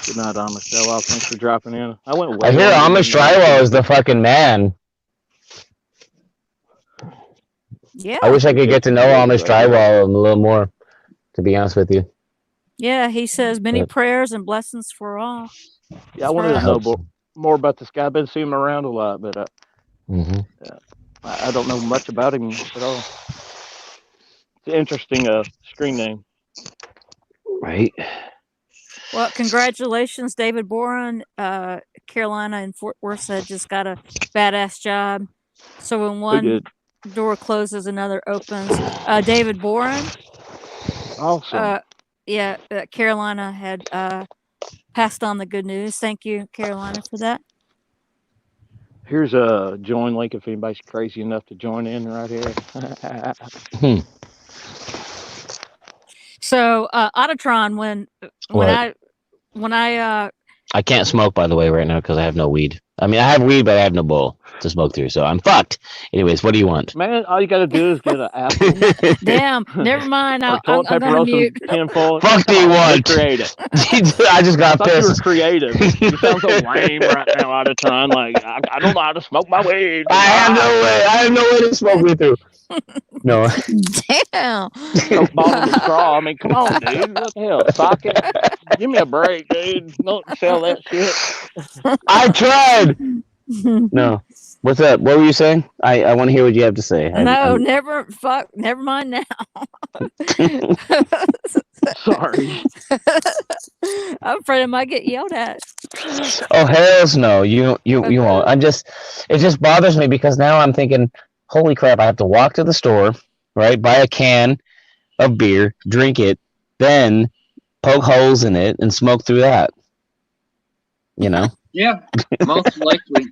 Good night, Amish Drywall. Thanks for dropping in. I went way I hear longer Amish than Drywall is the fucking man. Yeah, I wish I could get to know Yeah, Amish right. Drywall a little more, to be honest with you. yeah. He says many Yep. prayers and blessings for all. Yeah, I wanted I to know hope so. more about this guy. I've been seeing him around a lot, but Mhm. I don't know much about him at all. It's an interesting screen name. Right. Well, congratulations, David Boren. Carolina and Fort Worth said just got a badass job. So when Who one did? door closes, another opens. David Boren. Awesome. Yeah, Carolina had passed on the good news. Thank you, Carolina, for that. Here's a join link if anybody's crazy enough to join in right here. So Autotron, when What? I I can't smoke, by the way, right now because I have no weed. I mean, I have weed, but I have no bowl to smoke through, so I'm fucked. Anyways, what do you want? Man, all you gotta do is get an apple damn, never mind. or I'm toilet paper gonna roll some mute. tinfoil. Fuck do you Come on, want? Be creative. I just I got thought you were pissed. creative. You sound so lame right now, Autotron. Like I don't know how to smoke my weed. I have no way. I have no way to smoke me through. No. Damn. Coke bottle and straw. I mean, come on, dude. What the hell? Socket. Give me a break, dude. Don't sell that shit. I tried. No. What's up? What were you saying? I want to hear what you have to say. No, never. Fuck. Never mind now. Sorry. I'm afraid I might get yelled at. Oh hells no! You won't. It just bothers me because now I'm thinking, holy crap! I have to walk to the store, right? Buy a can of beer, drink it, then poke holes in it and smoke through that. You know? Yeah, most likely.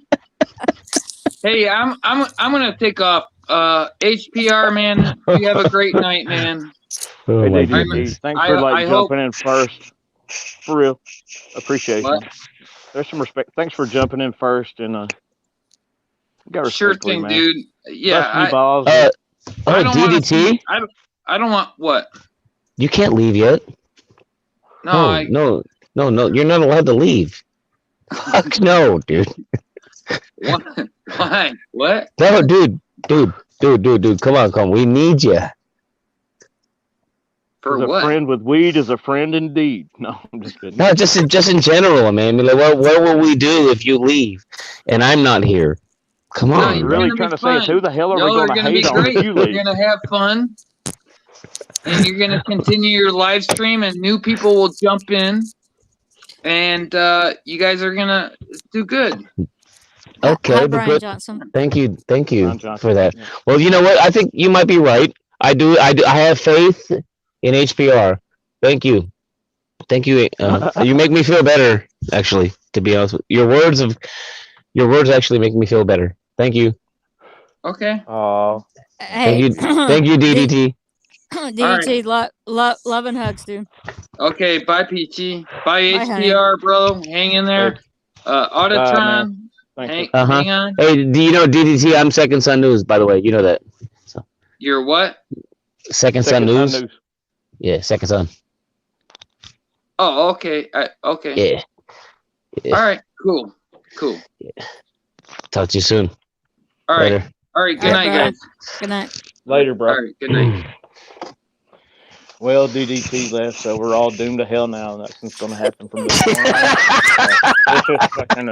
Hey, I'm gonna take off. HPR man, you have a great night, man. Oh Hey, my DDT, goodness. thanks for I jumping in first. For real, appreciate What? you. There's some respect. Thanks for jumping in first, and got respect Sure for you, thing, man. dude. Yeah, Busting you I balls. Oh, don't want to. DDT? I don't want what? You can't leave yet. No, No, you're not allowed to leave. Fuck no, dude. What? Why? What? No, dude. Come on. We need you. For 'Cause what? a friend with weed is a friend indeed. No, I'm just kidding. No, just in general, man. I mean, like, what will we do if you leave and I'm not here? Come No, What on. I'm you're really gonna trying be to say is, fine. who the hell are we Y'all are going to gonna be hate on great. if you You're leave? gonna have fun, and you're gonna continue your live stream, and new people will jump in, and you guys are gonna do good. Okay, Hi, but Brian good. Johnson. Thank you Ron Johnson, for that. yeah. Well, you know what? I think you might be right. I have faith in HPR. Thank you. You make me feel better. Actually, to be honest, your words actually make me feel better. Thank you. Okay. Oh, Hey, Thank you, DDT. DDT, love and hugs, dude. Okay. Bye, Peachy. Bye, Bye, honey. HPR, bro. Hang in there. Bye, Autotron. man. Hang, Uh-huh. hang on. Hey, do you know DDT? I'm Second Sun News, by the way. You know that. So, You're what? Second Sun News. Yeah, Second Sun. Oh, okay. Okay. Yeah. Yeah. All right. Cool. Cool. Yeah. Talk to you soon. All right. Later. All right. Good All night, right, guys. Good night. Later, bro. All right. Good night. Well, DDT left, so we're all doomed to hell now. Nothing's going to happen from this point on. This is fucking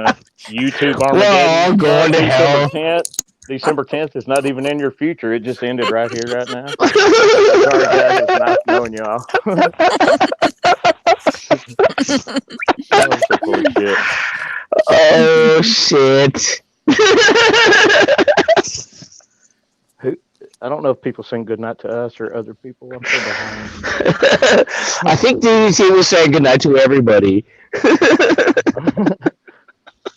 YouTube Armageddon. We're all going to hell. December 10th is not even in your future. It just ended right here, right now. Sorry, guys. It's nice knowing y'all. Oh, shit. I don't know if people sing goodnight to us or other people. I'm so behind. I think DDT was saying goodnight to everybody.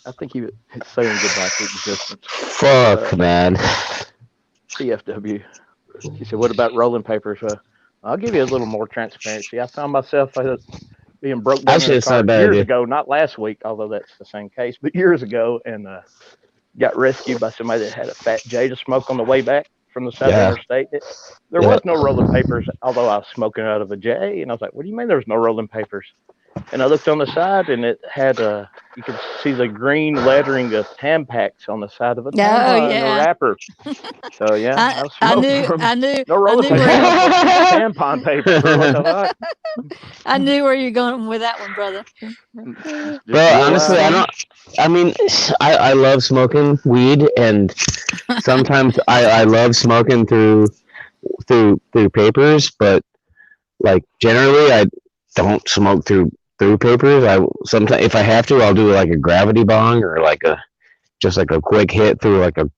I think he was saying goodbye to existence. Fuck, man. CFW. He said, what about rolling papers? I'll give you a little more transparency. I found myself being broke down in a car years ago, not last week, although that's the same case, but years ago, and got rescued by somebody that had a fat J to smoke on the way back from the South Interstate. There was no rolling papers, although I was smoking out of a J, and I was like, what do you mean there's no rolling papers? And I looked on the side, and it had you could see the green lettering of Tampax on the side of a tampon wrapper. So yeah, I knew. No rolling papers, tampon paper. What the fuck? I knew where you're going with that one, brother. Bro, honestly, I love smoking weed, and sometimes I love smoking through papers, but like generally I don't smoke through papers. I sometimes, if I have to, I'll do like a gravity bong or like just a quick hit through like a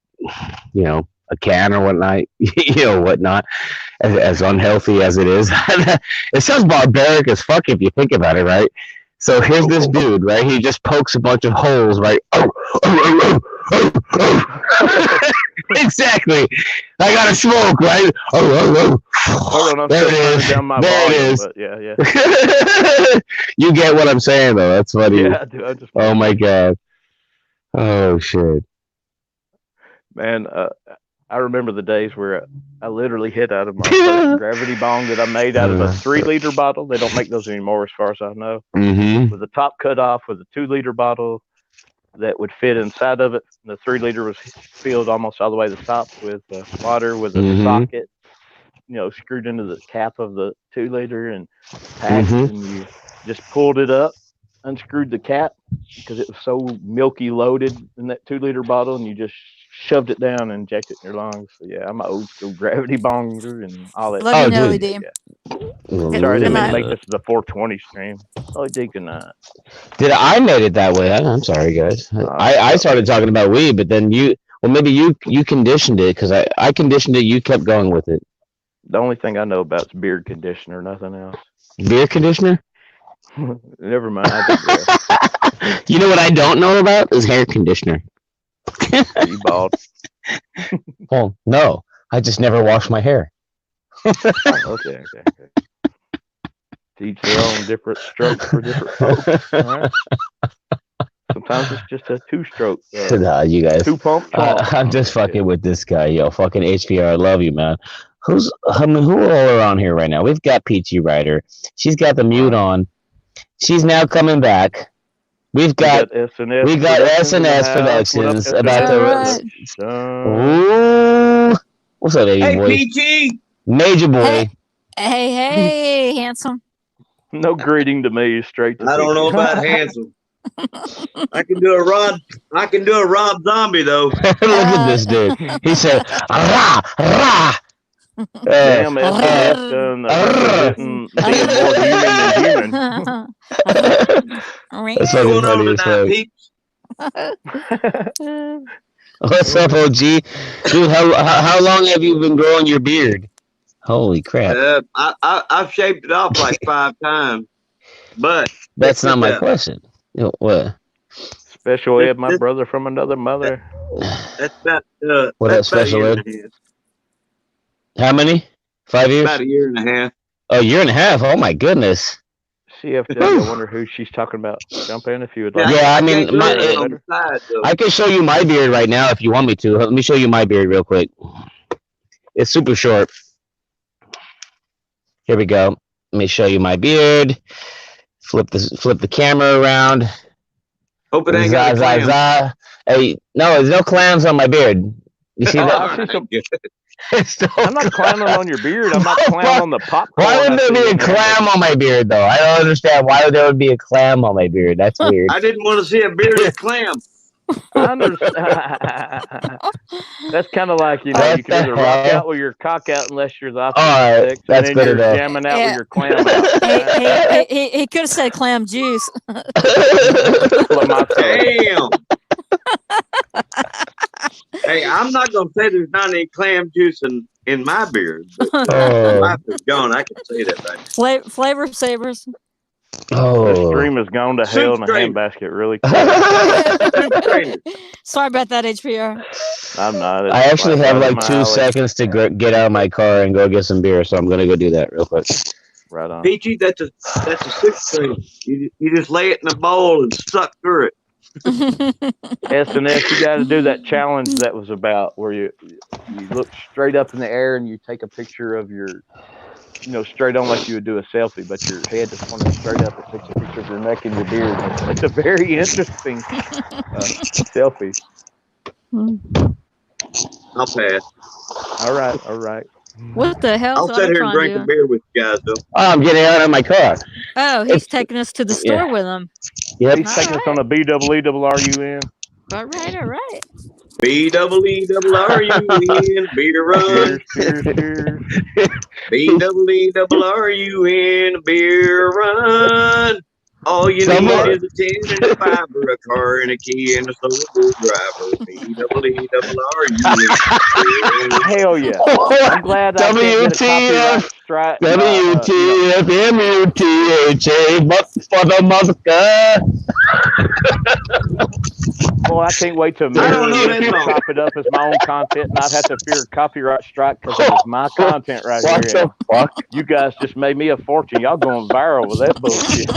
can or whatnot. As unhealthy as it is, it sounds barbaric as fuck if you think about it, right? So here's this dude, right? He just pokes a bunch of holes, right? Exactly. I gotta smoke, right? Hold on, I'm there still it is. Down my there volume, it is. But yeah. You get what I'm saying, though. That's funny. Yeah, I do. Oh my god. Oh shit. Man, I remember the days where I literally hit out of my first gravity bong that I made out of a 3-liter bottle. They don't make those anymore, as far as I know. Mm-hmm. With the top cut off with a 2-liter bottle that would fit inside of it. The 3-liter was filled almost all the way to the top with water with a socket, screwed into the cap of the 2-liter and packed, and you just pulled it up, unscrewed the cap because it was so milky loaded in that 2-liter bottle, and you just shoved it down and injected it in your lungs. So yeah, I'm an old school gravity bonger and all that. Love you, Nelly D. Sorry, I didn't mean to make this the 420 stream. Oh, good night. I made it that way? I'm sorry, guys. I started talking about weed, but then maybe you conditioned it because I conditioned it. You kept going with it. The only thing I know about is beard conditioner, nothing else. Beard conditioner? Never mind. You know what I don't know about is hair conditioner. You bald? Oh no, I just never wash my hair. Okay. Each their own, different strokes for different folks. All right? Sometimes it's just a 2-stroke. Nah, you guys. 2-pump. I'm just fucking with this guy, yo. Fucking HPR, I love you, man. Who all around here right now? We've got PT Rider. She's got the mute on. She's now coming back. We've got SNS. We got SNS Productions about to. Ooh, what's up, baby boy? Hey, PT. Major boy. Hey, handsome. No greeting to me, straight to. I don't know about handsome. I can do a Rob Zombie though. Look at this dude. He said, "Rah, rah." Damn, SNS done more human than human. That's fucking funny as fuck. What's up, OG? Dude, how long have you been growing your beard? Holy crap. I've shaved it off like 5 times. But that's not my question. What? Special ed, my brother from another mother. That's about what that's about special ed? How many? 5 years? About a year and a half. Oh, year and a half. Oh my goodness. CFW. I wonder who she's talking about. Jump in if you would like. Yeah, I mean, can't my, do it on the side, though. I can show you my beard right now if you want me to. Let me show you my beard real quick. It's super short. Here we go. Let me show you my beard. Flip the camera around. Hope it ain't got a clam. Hey, no, there's no clams on my beard. You see Oh, that? all right, good. I'm not clowning on your beard. I'm not clowning on the popcorn. Why would there be a clam on my beard, though? I don't understand why there would be a clam on my beard. That's weird. I didn't want to see a bearded clam. I understand. That's kind of like, you can either rock out with your cock out unless you're the opposite Alright, sex, that's and then good you're enough. jamming out with your clam out. He could have said clam juice. Damn. Hey, I'm not going to say there's not any clam juice in my beard. But my life is gone. I can say that right now. Flavor savers. This stream has gone to hell in a handbasket really quick. Sorry about that, HPR. I'm not. I actually have like 2 seconds to get out of my car and go get some beer, so I'm gonna go do that real quick. Right on. Peachy, that's a 6 string. You just lay it in a bowl and suck through it. S&S, you got to do that challenge that was about where you look straight up in the air and you take a picture of your, straight on like you would do a selfie, but your head is pointing straight up. It takes a picture of your neck and your beard. It's a very interesting selfie. I'll pass. All right. What the hell? I'll sit here and drink a beer with you guys, though. Oh, I'm getting out of my car. Oh, he's taking us to the store with him. Yep. He's taking us on a BEERUN. All right. BEERUN, beat a run. Cheers. BEERUN, beer run. All you need is a 10 and a 5 or a car and a key and a solo driver. BEERUN. Hell yeah. I'm glad I can't get a copyright strike. WTFMUTHA, for the motherfucker. Boy, I can't wait to chop it up as my own content, and I'd have to fear a copyright strike because it was my content right what here. What the fuck? You guys just made me a fortune. Y'all going viral with that bullshit.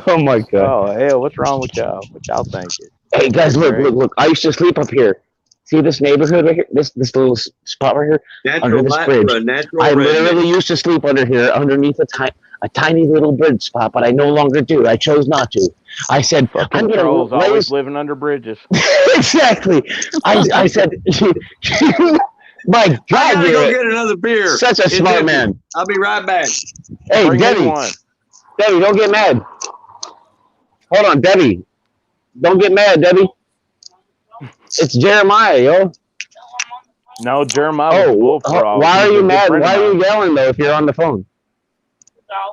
Oh my god. Oh hell, what's wrong with y'all? What y'all thinking? Hey guys, look. I used to sleep up here. See this neighborhood right here? This little spot right here? Under this bridge. I literally used to sleep under here, underneath a tiny little bridge spot, but I no longer do. I chose not to. I said, I'm going to always living under bridges. Exactly. I said, my God, I gotta go get another beer. Such a smart man. I'll be right back. Hey, Debbie, don't get mad. Hold on, Debbie. Don't get mad, Debbie. It's Jeremiah, yo. No, Jeremiah. Why are you mad? Why are you yelling though if you're on the phone?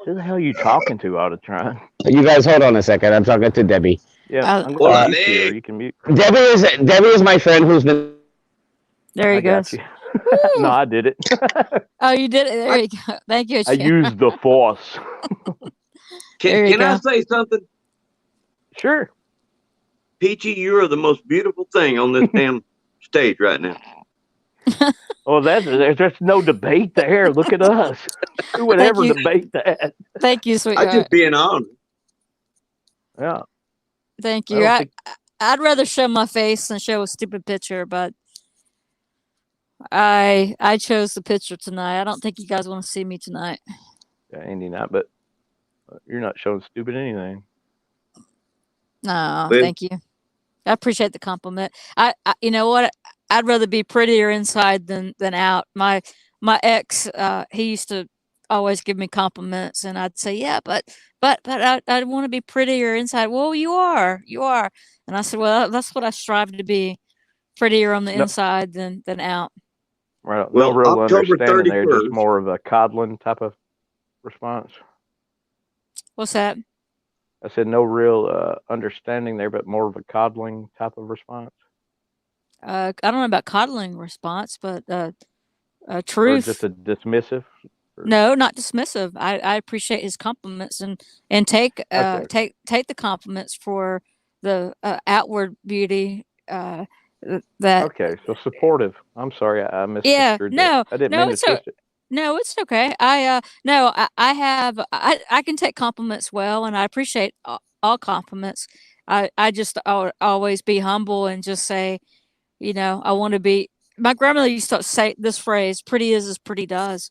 Who the hell are you talking to all the time? You guys hold on a second. I'm talking to Debbie. Yeah, I'm going to mute you. You can mute. Debbie is my friend who's been. There he goes. No, I did it. Oh, you did it. There you go. Thank you. I used the force. Can I say something? Sure. Peachy, you are the most beautiful thing on this damn stage right now. Well, there's no debate there. Look at us. Who would ever debate that? Thank you, sweetheart. I'm just being honest. Yeah. Thank you. I'd rather show my face than show a stupid picture, but I chose the picture tonight. I don't think you guys want to see me tonight. Yeah, Andy, not, but you're not showing stupid anything. No, thank you. I appreciate the compliment. I you know what? I'd rather be prettier inside than out. My ex, he used to always give me compliments, and I'd say, yeah, but I want to be prettier inside. Well, you are, and I said, well, that's what I strive to be, prettier on the inside than out. Right. Well, no real October 31st. There, just more of a coddling type of response. What's that? I said no real understanding there, but more of a coddling type of response. I don't know about coddling response, but truth. Or just a dismissive. No, not dismissive. I appreciate his compliments and take the compliments for the outward beauty. That okay, so supportive. I'm sorry, I misconstrued. Yeah, no, I didn't no, mean to twist it. No, it's okay. No, I have I can take compliments well, and I appreciate all compliments. I just always be humble and just say, I want to be. My grandmother used to say this phrase: "Pretty is as pretty does."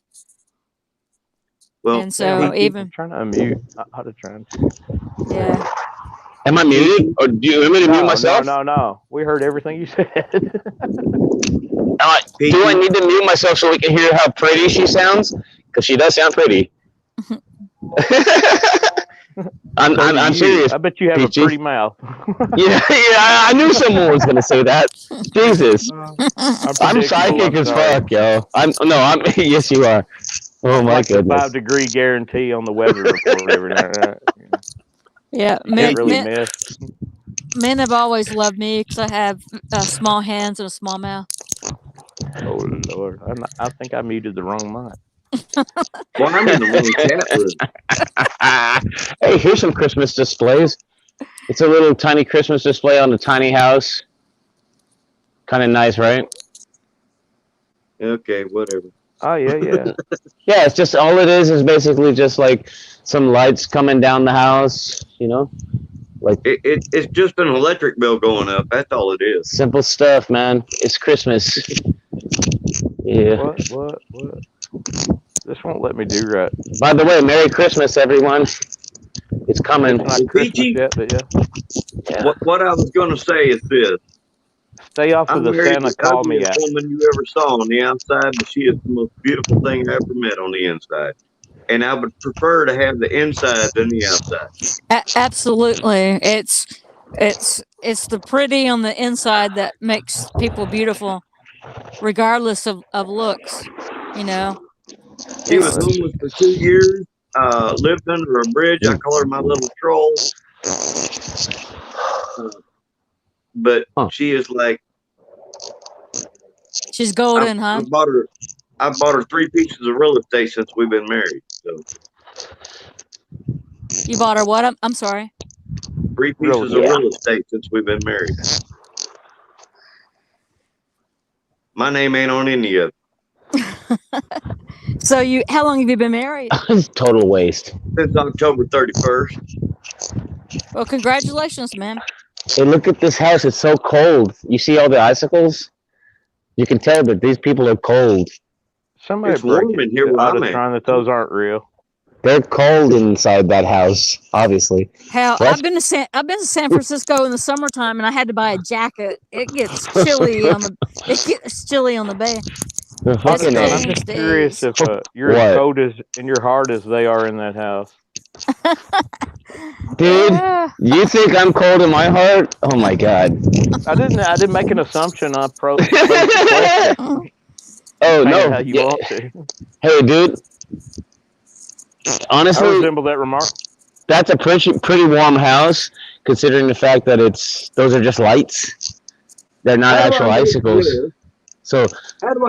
Well, And Sam, so I'm even trying to unmute. How to try and. yeah, Am I muted? Or do you want me to mute No, myself? no. We heard everything you said. Do I Peachy, need to mute myself so we can hear how pretty she sounds? Because she does sound pretty. So do I'm you. serious, I bet you have a Peachy. pretty mouth. Yeah, I knew someone was gonna say that. Jesus, I'm Unpredictable. psychic I'm as sorry. fuck, yo. I'm yes, you are. Oh I'm my like the goodness. 5-degree guarantee on the weather report every night. yeah. Can't really miss. Men have always loved me because I have small hands and a small mouth. Oh Lord, I think I muted the wrong mic. well, I'm in the wrong chat room. Hey, here's some Christmas displays. It's a little tiny Christmas display on a tiny house. Kind of nice, right? Okay, whatever. Oh yeah. Yeah, it's just all it is basically just like some lights coming down the house, like It's just an electric bill going up. That's all it is. simple stuff, man. It's Christmas. Yeah. What? This won't let me do right. By the way, Merry Christmas, everyone. It's coming. It's not Christmas Peachy, yet, but yeah. Yeah. what I was going to say is this. Stay off of I'm the married Santa the Call Me ugliest app. woman you ever saw on the outside, but she is the most beautiful thing I ever met on the inside. And I would prefer to have the inside than the outside. Absolutely, it's the pretty on the inside that makes people beautiful, regardless of looks. You know, She was it's homeless for 2 years, lived under a bridge. I call her my little troll. But she is like, she's golden, huh? I bought her 3 pieces of real estate since we've been married. So You bought her what? I'm sorry. 3 pieces of real estate since we've been married. My name ain't on any of it. So how long have you been married? Total waste. Since October 31st. Well, congratulations, man. Hey, look at this house. It's so cold. You see all the icicles? You can tell that these people are cold. Somebody it's warm in here where I'm at. that those aren't real. They're cold inside that house, obviously. Hell, I've been to San Francisco in the summertime, and I had to buy a jacket. It gets chilly on the bay. I'm just curious if you're as cold in your heart as they are in that house. Dude, you think I'm cold in my heart? Oh my god! I didn't make an assumption. I Oh no! How you want to. Hey, dude. Honestly, I resemble that remark. That's a pretty warm house, considering the fact that those are just lights. They're not actual icicles. So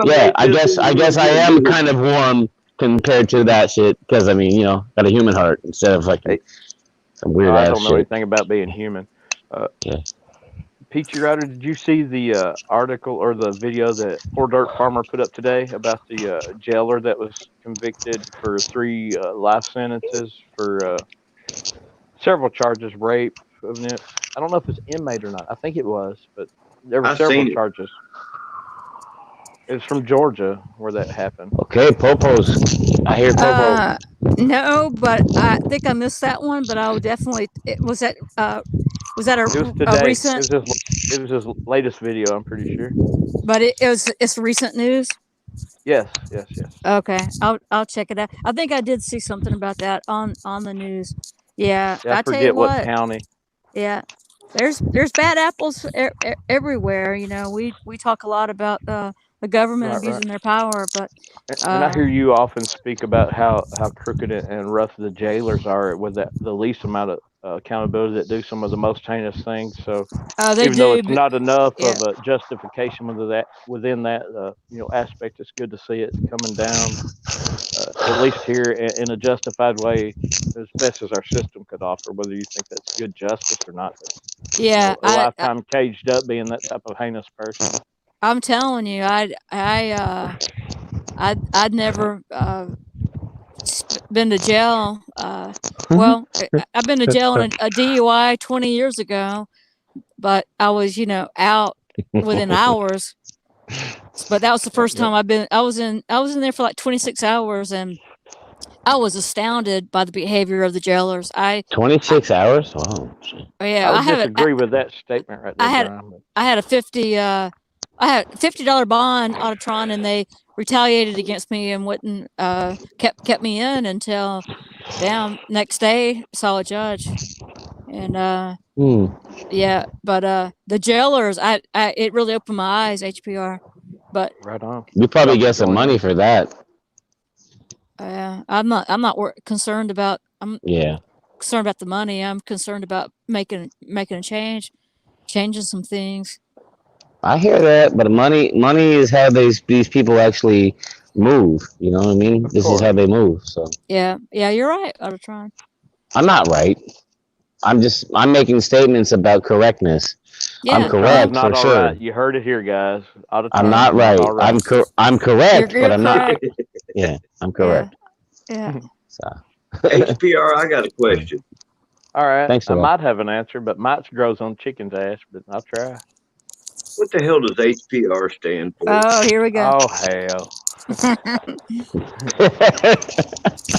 yeah, I guess I am kind of warm compared to that shit because got a human heart instead of like some weird ass shit. I don't know anything about being human. Yeah. Peachy Rider, did you see the article or the video that Poor Dirt Farmer put up today about the jailer that was convicted for 3 life sentences for several charges, rape? I don't know if it's inmate or not. I think it was, but there were several charges. It's from Georgia where that happened. Okay, Popos. I hear Popo. No, but I think I missed that one. But I would definitely. Was that a recent? It was his latest video. I'm pretty sure. But it's recent news. Yes. Okay, I'll check it out. I think I did see something about that on the news. Yeah, I tell you what county. Yeah, there's bad apples everywhere. We talk a lot about the government abusing their power, but and I hear you often speak about how crooked and rough the jailers are with the least amount of accountability that do some of the most heinous things. So even though it's not enough of a justification within that aspect, it's good to see it coming down at least here in a justified way, as best as our system could offer. Whether you think that's good justice or not, yeah, a lifetime caged up being that type of heinous person. I'm telling you, I'd never been to jail. Well, I've been to jail on a DUI 20 years ago, but I was, out within hours. But that was the first time I was in there for like 26 hours, and I was astounded by the behavior of the jailers. 26 hours? Wow. Yeah, I would disagree with that statement right there, Brian. I had a $50 bond, Autotron, and they retaliated against me and wouldn't kept me in until next day saw a judge. And yeah, but the jailers, it really opened my eyes, HPR. But right on. You probably get some money for that. I'm not concerned about. Concerned about the money. I'm concerned about making a change, changing some things. I hear that, but money is how these people actually move. You know what I mean? This is how they move. So yeah, you're right, Autotron. I'm not right. I'm making statements about correctness. Yeah. I'm correct not for sure. Right. You heard it here, guys. I'm not right. I'm correct, you're but I'm correct. not. Yeah, I'm correct. Yeah. So. HPR, I got a question. All right. Thanks I might have an answer, but mine grows on chicken's ass, but I'll try. What the hell does HPR stand for? Oh, here we go. Oh, hell.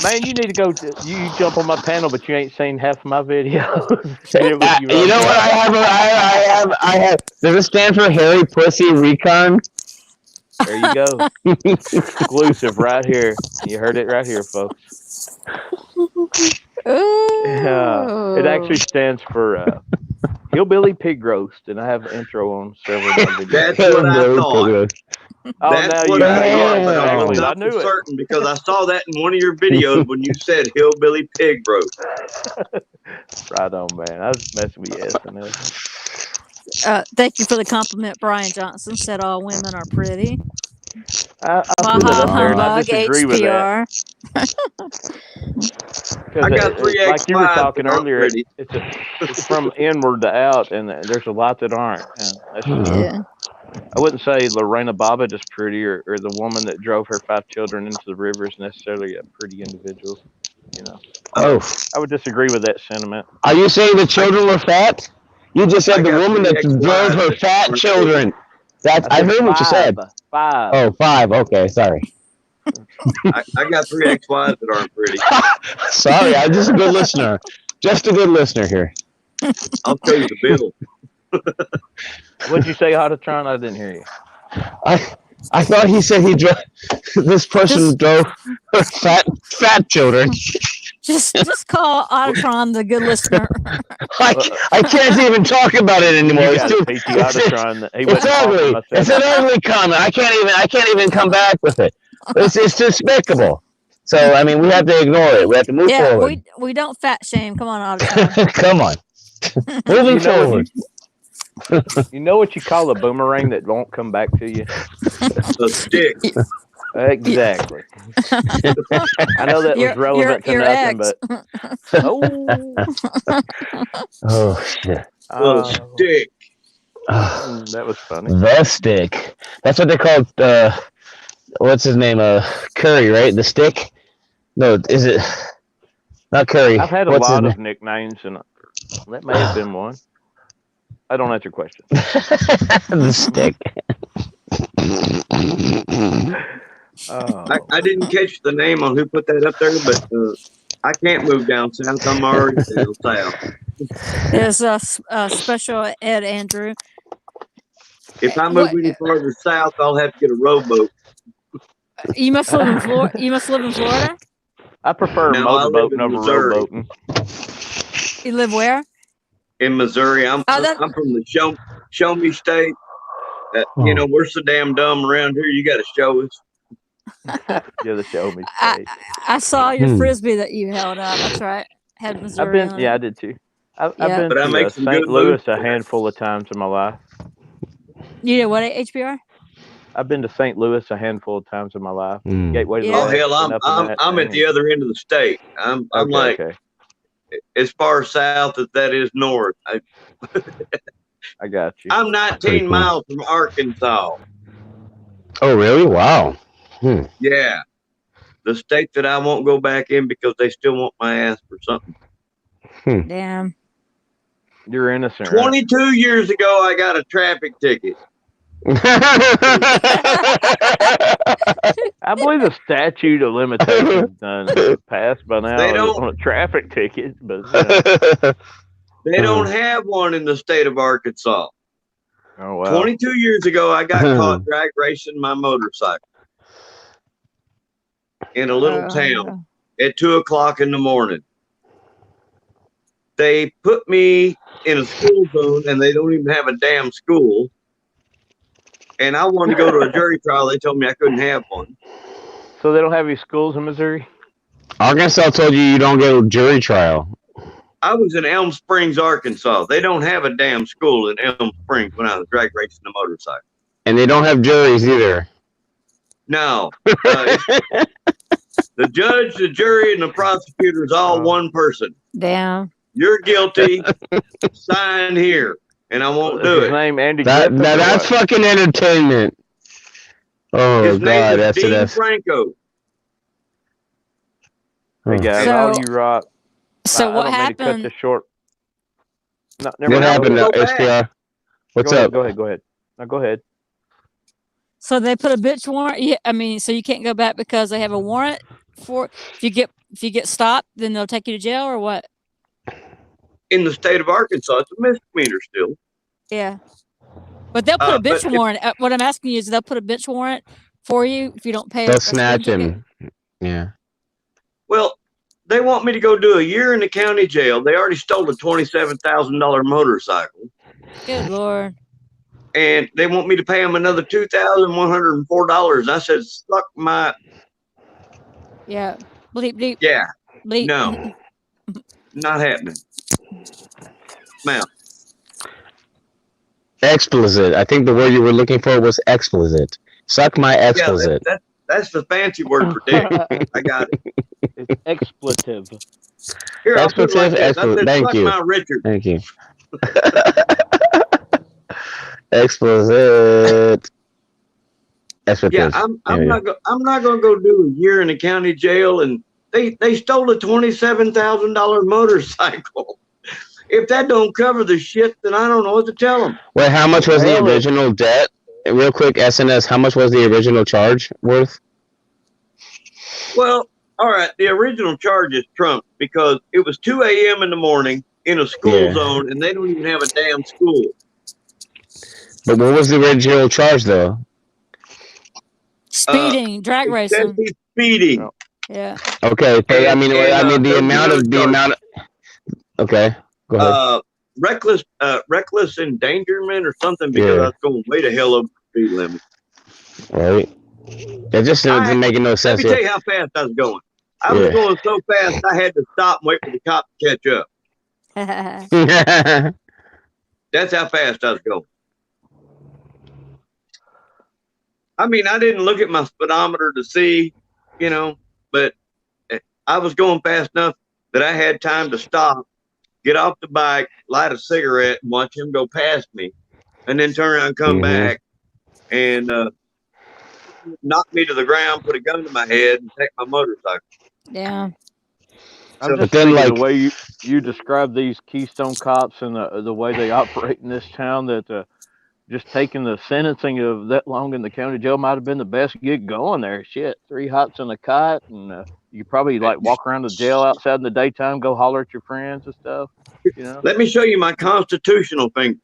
Man, you need to go. You jump on my panel, but you ain't seen half of my videos. You know what I have? Does it stand for Hairy Pussy Recon? There you go. Exclusive right here. You heard it right here, folks. Yeah, it actually stands for Hillbilly Pig Roast, and I have an intro on several of my videos. That's what I thought. Oh, That's what I thought, but I was not for certain because I saw that in one of your videos when you said Hillbilly Pig Roast. Right on, man. I was messing with you, SNL. Thank you for the compliment. Brian Johnson said all women are pretty. I disagree with that. I got 3 like you were talking earlier, pretty. it's from inward to out, and there's a lot that aren't. Yeah. I wouldn't say Lorena Bobbitt is pretty, or the woman that drove her 5 children into the river is necessarily a pretty individual. Oh, I would disagree with that sentiment. Are you saying the children were fat? You just said the woman that drove her fat children. I heard what you said. 5. Oh, 5. Okay, sorry. I got 3 ex-wives that aren't pretty. Sorry, I'm just a good listener. Just a good listener here. I'll tell you the bill. What'd you say, Autotron? I didn't hear you. I thought he said he drove. This person drove her fat children. Just call Autotron the good listener. I can't even talk about it anymore. It's ugly. It's an ugly comment. I can't even come back with it. It's despicable. So I mean, we have to ignore it. We have to move forward. We don't fat shame. Come on, Autotron. Come on. Moving forward. You know what you call a boomerang that won't come back to you? A stick. Exactly. I know that was relevant to nothing, but oh shit. Stick. That was funny. The stick. That's what they called. What's his name? Curry, right? The stick. No, is it not Curry? I've had a lot of nicknames, and that may have been one. I don't answer questions. The stick. I didn't catch the name on who put that up there, but I can't move down south. I'm already down south. There's a special Ed Andrew. If I move any further south, I'll have to get a rowboat. You must live in Florida. I prefer motorboating over rowboating. You live where? In Missouri. I'm from the Show Me State. We're so damn dumb around here. You got to show us. You're the Show Me State. I saw your frisbee that you held up. That's right. Had Missouri. I did too. I've been to St. Louis a handful of times in my life. You did what, HBR? I've been to St. Louis a handful of times in my life. Gateway. Oh hell, I'm at the other end of the state. I'm as far south as that is north. I got you. I'm 19 miles from Arkansas. Oh really? Wow. Hmm. Yeah. The state that I won't go back in because they still want my ass for something. Damn. You're innocent, right? 22 years ago, I got a traffic ticket. I believe the statute of limitations done passed by now They don't- on a traffic ticket, but They don't have one in the state of Arkansas. oh wow. 22 years ago, I got caught drag racing my motorcycle in a little town at 2:00 in the morning. They put me in a school zone, and they don't even have a damn school. And I wanted to go to a jury trial. They told me I couldn't have one. So they don't have any schools in Missouri? Arkansas told you don't get a jury trial. I was in Elm Springs, Arkansas. They don't have a damn school in Elm Springs when I was drag racing a motorcycle. And they don't have juries either. No. The judge, the jury, and the prosecutor is all one person. Damn. You're guilty. Sign here. And I won't do His it. name Andy That, Griffith, now or that's what? fucking entertainment. Oh His name God, is that's Dean it. Franco. Hey guys, So- all you rock. So I what don't mean to cut happened? this short. No, never What mind. happened Go to ahead. SPR? What's Go up? ahead, go ahead. Go ahead. No, go ahead. So they put a bitch warrant. Yeah, I mean, so you can't go back because they have a warrant for if you get stopped, then they'll take you to jail or what? In the state of Arkansas, it's a misdemeanor still. Yeah. But they'll put a but bitch warrant. What I'm asking you is they'll put a bitch warrant for you if you don't pay. They'll a snatch speeding ticket? him. Yeah. Well, they want me to go do a year in the county jail. They already stole a $27,000 motorcycle. Good Lord. And they want me to pay them another $2,104. I said, suck my. Yeah. Bleep, bleep, Yeah, bleep. no, not happening. Ma'am. Explicit. I think the word you were looking for was explicit. Suck my Yeah, explicit. that's the fancy word for dick. I got it. It's expletive. Here, I'll put it like Expletive, this. I said, Thank suck you. my Richard. Thank you. Explicit. Expletive. Yeah, There I'm we not gonna go do a year in the county jail, and they stole a $27,000 motorcycle. If that don't cover the shit, then I don't know what to tell them. Wait, how much was the Hell, original debt? Real quick, SNS, how much was the original charge worth? Well, all right, the original charge is trumped because it was 2 a.m. in the morning in a school Yeah. zone, and they don't even have a damn school. But what was the original charge, though? Speeding, drag racing. Excessive speeding. Oh. Yeah. Okay, but I mean, there the was amount another of the charge. amount of. Okay, go ahead. Reckless endangerment or something because Yeah. I was going way the hell over the speed limit. Right. It just isn't making no Let sense. me tell you how fast I was going. I was Yeah. going so fast I had to stop and wait for the cop to catch up. Yeah. That's how fast I was going. I mean, I didn't look at my speedometer to see, but I was going fast enough that I had time to stop, get off the bike, light a cigarette, and watch him go past me, and then turn around and come Mhm. back and knock me to the ground, put a gun to my head, and take my motorcycle. Yeah. I'm So- just But then, thinking like- the way you describe these Keystone cops and the way they operate in this town, that just taking the sentencing of that long in the county jail might have been the best gig going there. Shit, 3 hots and a kite, and you probably like walk around the jail outside in the daytime, go holler at your friends and stuff. You know, Let me show you my constitutional thing.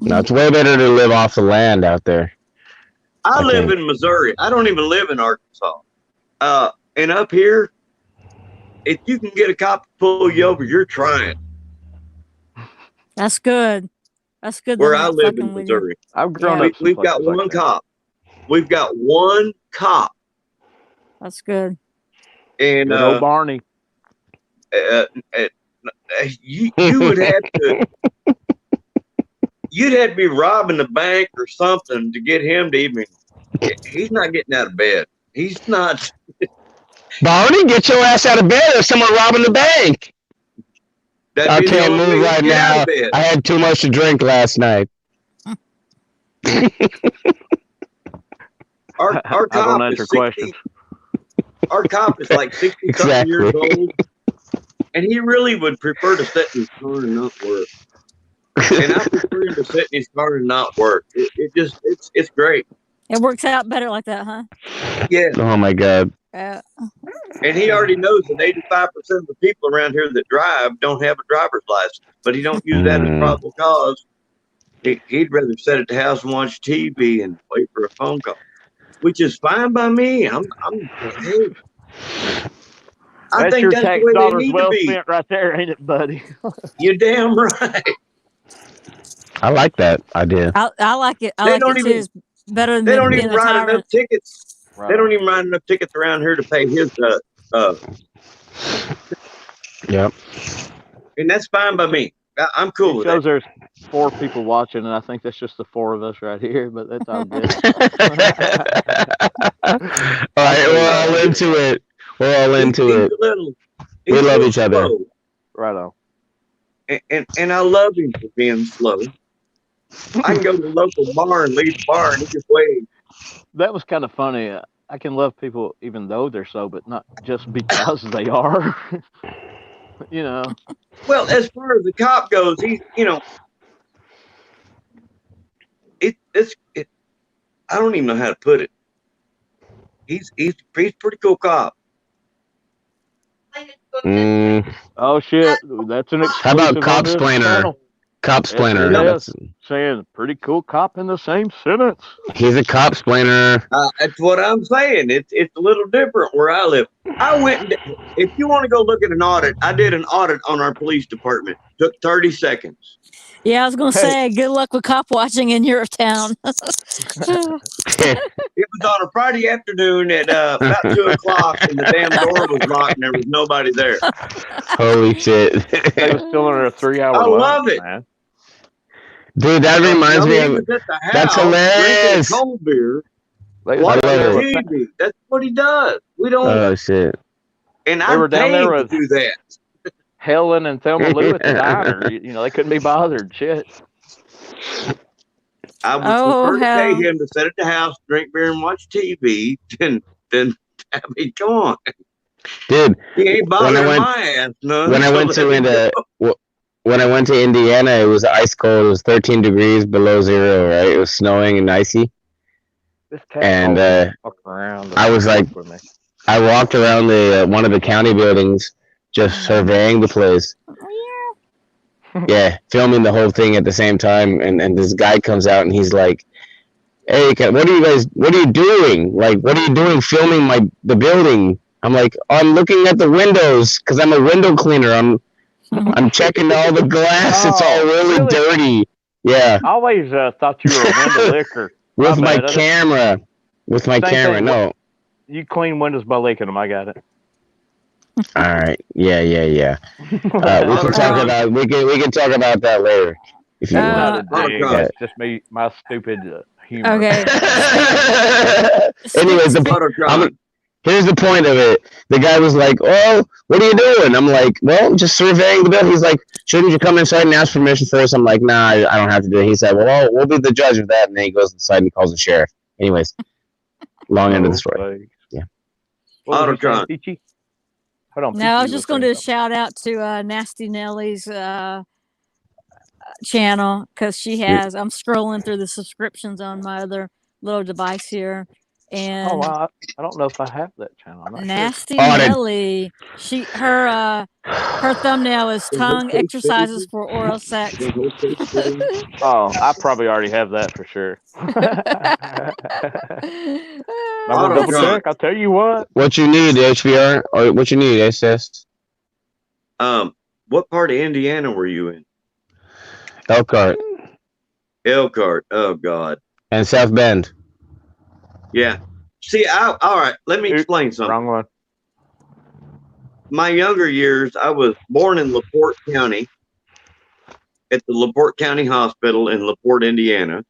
No, it's way better to live off the land out there. I live think. in Missouri. I don't even live in Arkansas. And up here, if you can get a cop to pull you over, you're trying. That's good. That's good. Where they're I not live fucking in with you. Missouri, I've grown Yeah. up. some we've got places like one that. cop. We've got one cop, That's good. and Good old Barney. you would have to. You'd have to be robbing the bank or something to get him to even. He's not getting out of bed. He's not. Barney, get your ass out of bed. There's someone robbing the bank. That'd I be the can't only way move to right get out now. of bed. I had too much to drink last night. Our I don't cop answer is 60. questions. Our cop is like 60-something years old, and he really would prefer to sit in his car and not work. And I prefer him to sit in his car and not work. It's great. It works out better like that, huh? Yeah. Oh my God. Yeah. And he already knows that 85% of the people around here that drive don't have a driver's license, but he don't use that as probable cause. He'd rather sit at the house and watch TV and wait for a phone call, which is fine by me. Hey, I That's think your that's the tax way they dollars need well to be. spent right there, ain't it, buddy? You're damn right. I like that idea. I like it. I They like don't it too. even It's better they than don't being even a write enough tyrant. tickets. Right. They don't even write enough tickets around here to pay his Yep. and that's fine by me. I'm cool It with shows that. there's 4 people watching, and I think that's just the 4 of us right here, but that's all good. All right, we're all into it. We're all into it. We love each other. Right on. And I love him for being slow. I can go to the local bar and leave the bar and he just waves. That was kind of funny. I can love people even though they're so, but not just because they are. You know. Well, as far as the cop goes, he's I don't even know how to put it. He's pretty cool cop. Oh shit! That's an exclusive. How about Cop on this Splainer? channel. Cop Splainer. Yes, saying pretty cool cop in the same sentence. He's a Cop Splainer. That's what I'm saying. It's a little different where I live. I went. If you want to go look at an audit, I did an audit on our police department. Took 30 seconds. Yeah, I was gonna say good luck with cop watching in your town. It was on a Friday afternoon at about 2:00, and the damn door was locked, and there was nobody there. Holy shit! They were still under a 3-hour. I love it, man. Dude, that reminds me of. That's hilarious. Cold beer, watching TV. That's what he does. We don't. Oh shit! And They were down there with to do that. Helen and Thelma Lou at the diner. You know, they couldn't be bothered. Shit. I would prefer to pay him to sit at the house, drink beer, and watch TV than have me come on. Dude, he ain't bothering my ass none. When I went to Indiana, it was ice cold. It was 13 degrees below zero, right? It was snowing and icy. And I was like, I walked around the one of the county buildings, just surveying the place. Yeah, filming the whole thing at the same time, and this guy comes out and he's like, "Hey, what are you doing? Like, what are you doing filming the building?" I'm like, "I'm looking at the windows because I'm a window cleaner. I'm checking all the glass. It's all really dirty." Yeah. I always thought you were a window licker. With my camera. With my camera, no. You clean windows by licking them. I got it. All right. Yeah. We can talk about we can talk about that later if you want. That's just me, my stupid humor. Okay. Anyways, here's the point of it. The guy was like, "Oh, what are you doing?" I'm like, "Well, just surveying the building." He's like, "Shouldn't you come inside and ask permission first?" I'm like, "Nah, I don't have to do it." He said, "Well, we'll be the judge of that." And then he goes inside and he calls the sheriff. Anyways, long end of the story. Yeah. Autotron. Hold on. No, I was just going to shout out to Nasty Nellie's channel because she has. I'm scrolling through the subscriptions on my other little device here, and I don't know if I have that channel. Nasty Nellie. Her thumbnail is tongue exercises for oral sex. Oh, I probably already have that for sure. I'm double check. I'll tell you what. What you need, HBR, or what you need, SS? What part of Indiana were you in? Elkhart. Elkhart. Oh God. And South Bend. Yeah. See, all right. Let me explain something. Wrong one. My younger years, I was born in LaPorte County, at the LaPorte County Hospital in LaPorte, Indiana.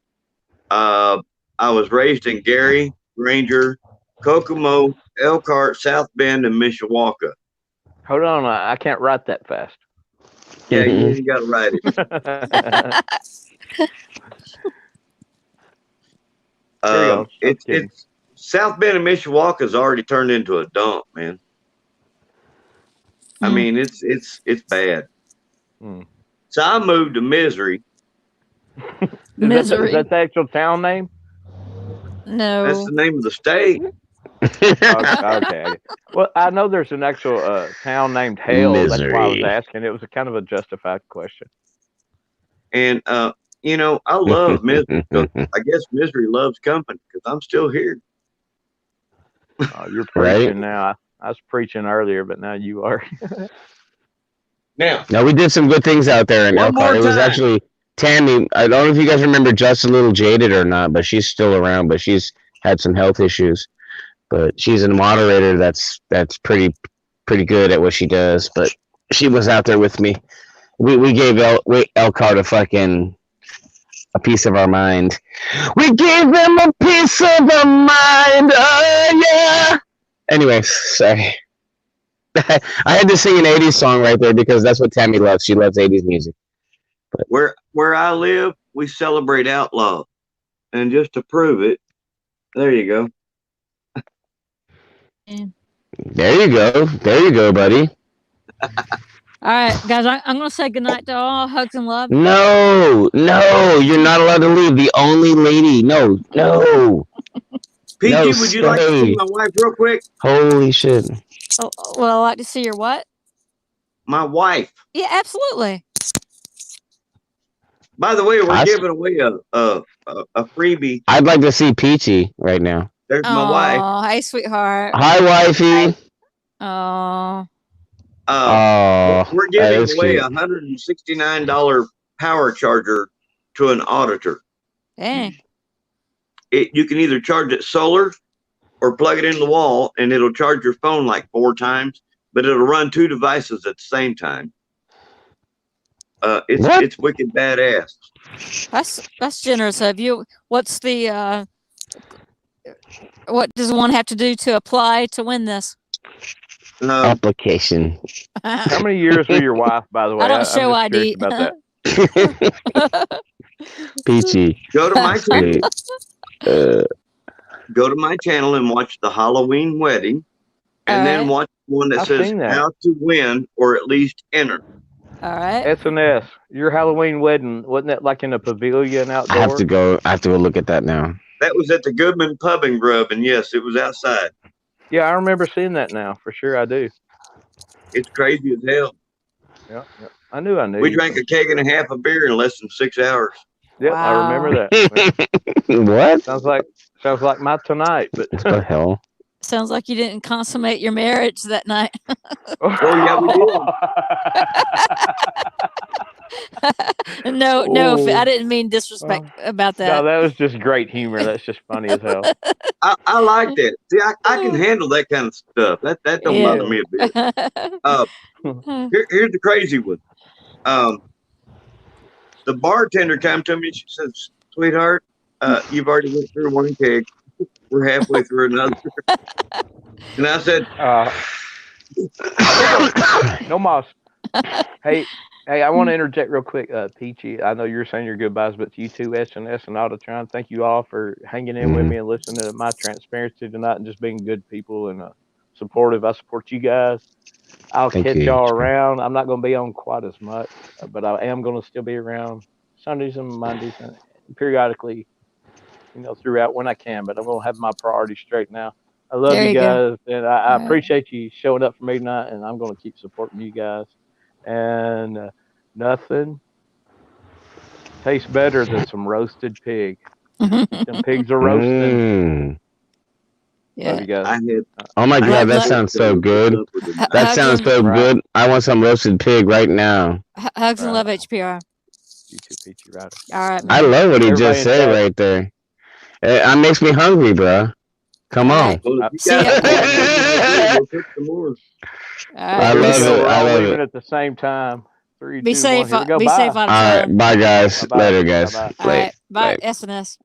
I was raised in Gary, Granger, Kokomo, Elkhart, South Bend, and Mishawaka. Hold on, I can't write that fast. Yeah, you got to write it. It's South Bend and Mishawaka's already turned into a dump, man. I mean, it's bad. So I moved to Misery. Misery. Is that the actual town name? No. That's the name of the state. Okay. Well, I know there's an actual town named Hale. That's why I was Misery. asking. It was a kind of a justified question. And you know, I love Misery. I guess Misery loves company because I'm still here. You're Right? preaching now. I was preaching earlier, but now you are. Now, No, we did some good things out there in One Elkhart. more It was time. actually Tammy. I don't know if you guys remember Just a Little Jaded or not, but she's still around, but she's had some health issues. But she's a moderator that's pretty good at what she does. But she was out there with me. We gave Elkhart a piece of our mind. We gave them a piece of our mind. Oh yeah. Anyways, sorry. I had to sing an 80s song right there because that's what Tammy loves. She loves 80s music. where I live, we celebrate outlaw, and just to prove it, there you go. There you go. There you go, buddy. All right, guys, I'm going to say goodnight to all. Hugs and love. No, you're not allowed to leave. The only lady. No. PG, No, would you like to see stay. my wife real quick? Holy shit. Oh, well, I'd like to see your what? My wife. Yeah, absolutely. By the way, we're I s- giving away a freebie. I'd like to see Peachy right now. There's my wife. Oh, hey, sweetheart. Hi, wifey. Oh, We're that giving is away cute. a $169 power charger to an auditor. dang. You can either charge it solar or plug it in the wall, and it'll charge your phone like 4 times, but it'll run 2 devices at the same time. What? It's wicked badass. That's generous of you. What's the what does one have to do to apply to win this? Application. How many years were your wife, by the way? I don't I'm show just curious ID. about that. Peachy. Go to my channel. Sweet. Go to my channel and watch the Halloween wedding, and then Alright. watch one that I've says seen that. how to win or at least enter. All right. S&S, your Halloween wedding, wasn't that like in a pavilion outdoor? I have to go look at that now. That was at the Goodman Pub and Grub, and yes, it was outside. Yeah, I remember seeing that now. For sure, I do. It's crazy as hell. Yeah. I knew. We drank a keg and a half of beer in less than 6 hours. Yep, I Wow. remember that. What? Sounds like my tonight, but What the hell? Sounds like you didn't consummate your marriage that night. Oh, yeah, we did. No, Ooh. I didn't mean disrespect about No, that. that was just great humor. That's just funny as hell. I like that. See, I can handle that kind of stuff. That don't Yeah. bother me a bit. Here's the crazy one. The bartender came to me. She says, "Sweetheart, you've already went through 1 keg. We're halfway through another." And I said, No moss. Hey, I want to interject real quick, Peachy. I know you're saying your goodbyes, but to you too, S&S and Autotron, thank you all for hanging in with me and listening to my transparency tonight and just being good people and supportive. I support you guys. I'll Thank catch you. y'all around. I'm not going to be on quite as much, but I am going to still be around Sundays and Mondays and periodically, throughout when I can. But I'm going to have my priorities straight now. I love There you you go. guys, and I All right. appreciate you showing up for me tonight, and I'm going to keep supporting you guys. And nothing tastes better than some roasted pig. Them pigs are roasting. Love Yeah. you guys. I had Oh my god, Love- that love- sounds so good. That sounds so Right. good. I want some roasted pig right now. Hugs and Right. love, HPR. You too, Peachy Rider. All right, I man. love what he Everybody just said in chat. right there. It makes me hungry, bro. Come All on. right. Well, if you See guys ya. we'll cook some more. All I right. Here we love go. it. We're I all love leaving it. at the same time. 3, Be 2, 1. safe. Here we go. Be Bye. safe, All right, Autotron. bye guys. Bye-bye. Later, guys. Bye-bye. All right. Bye, Bye. SNS.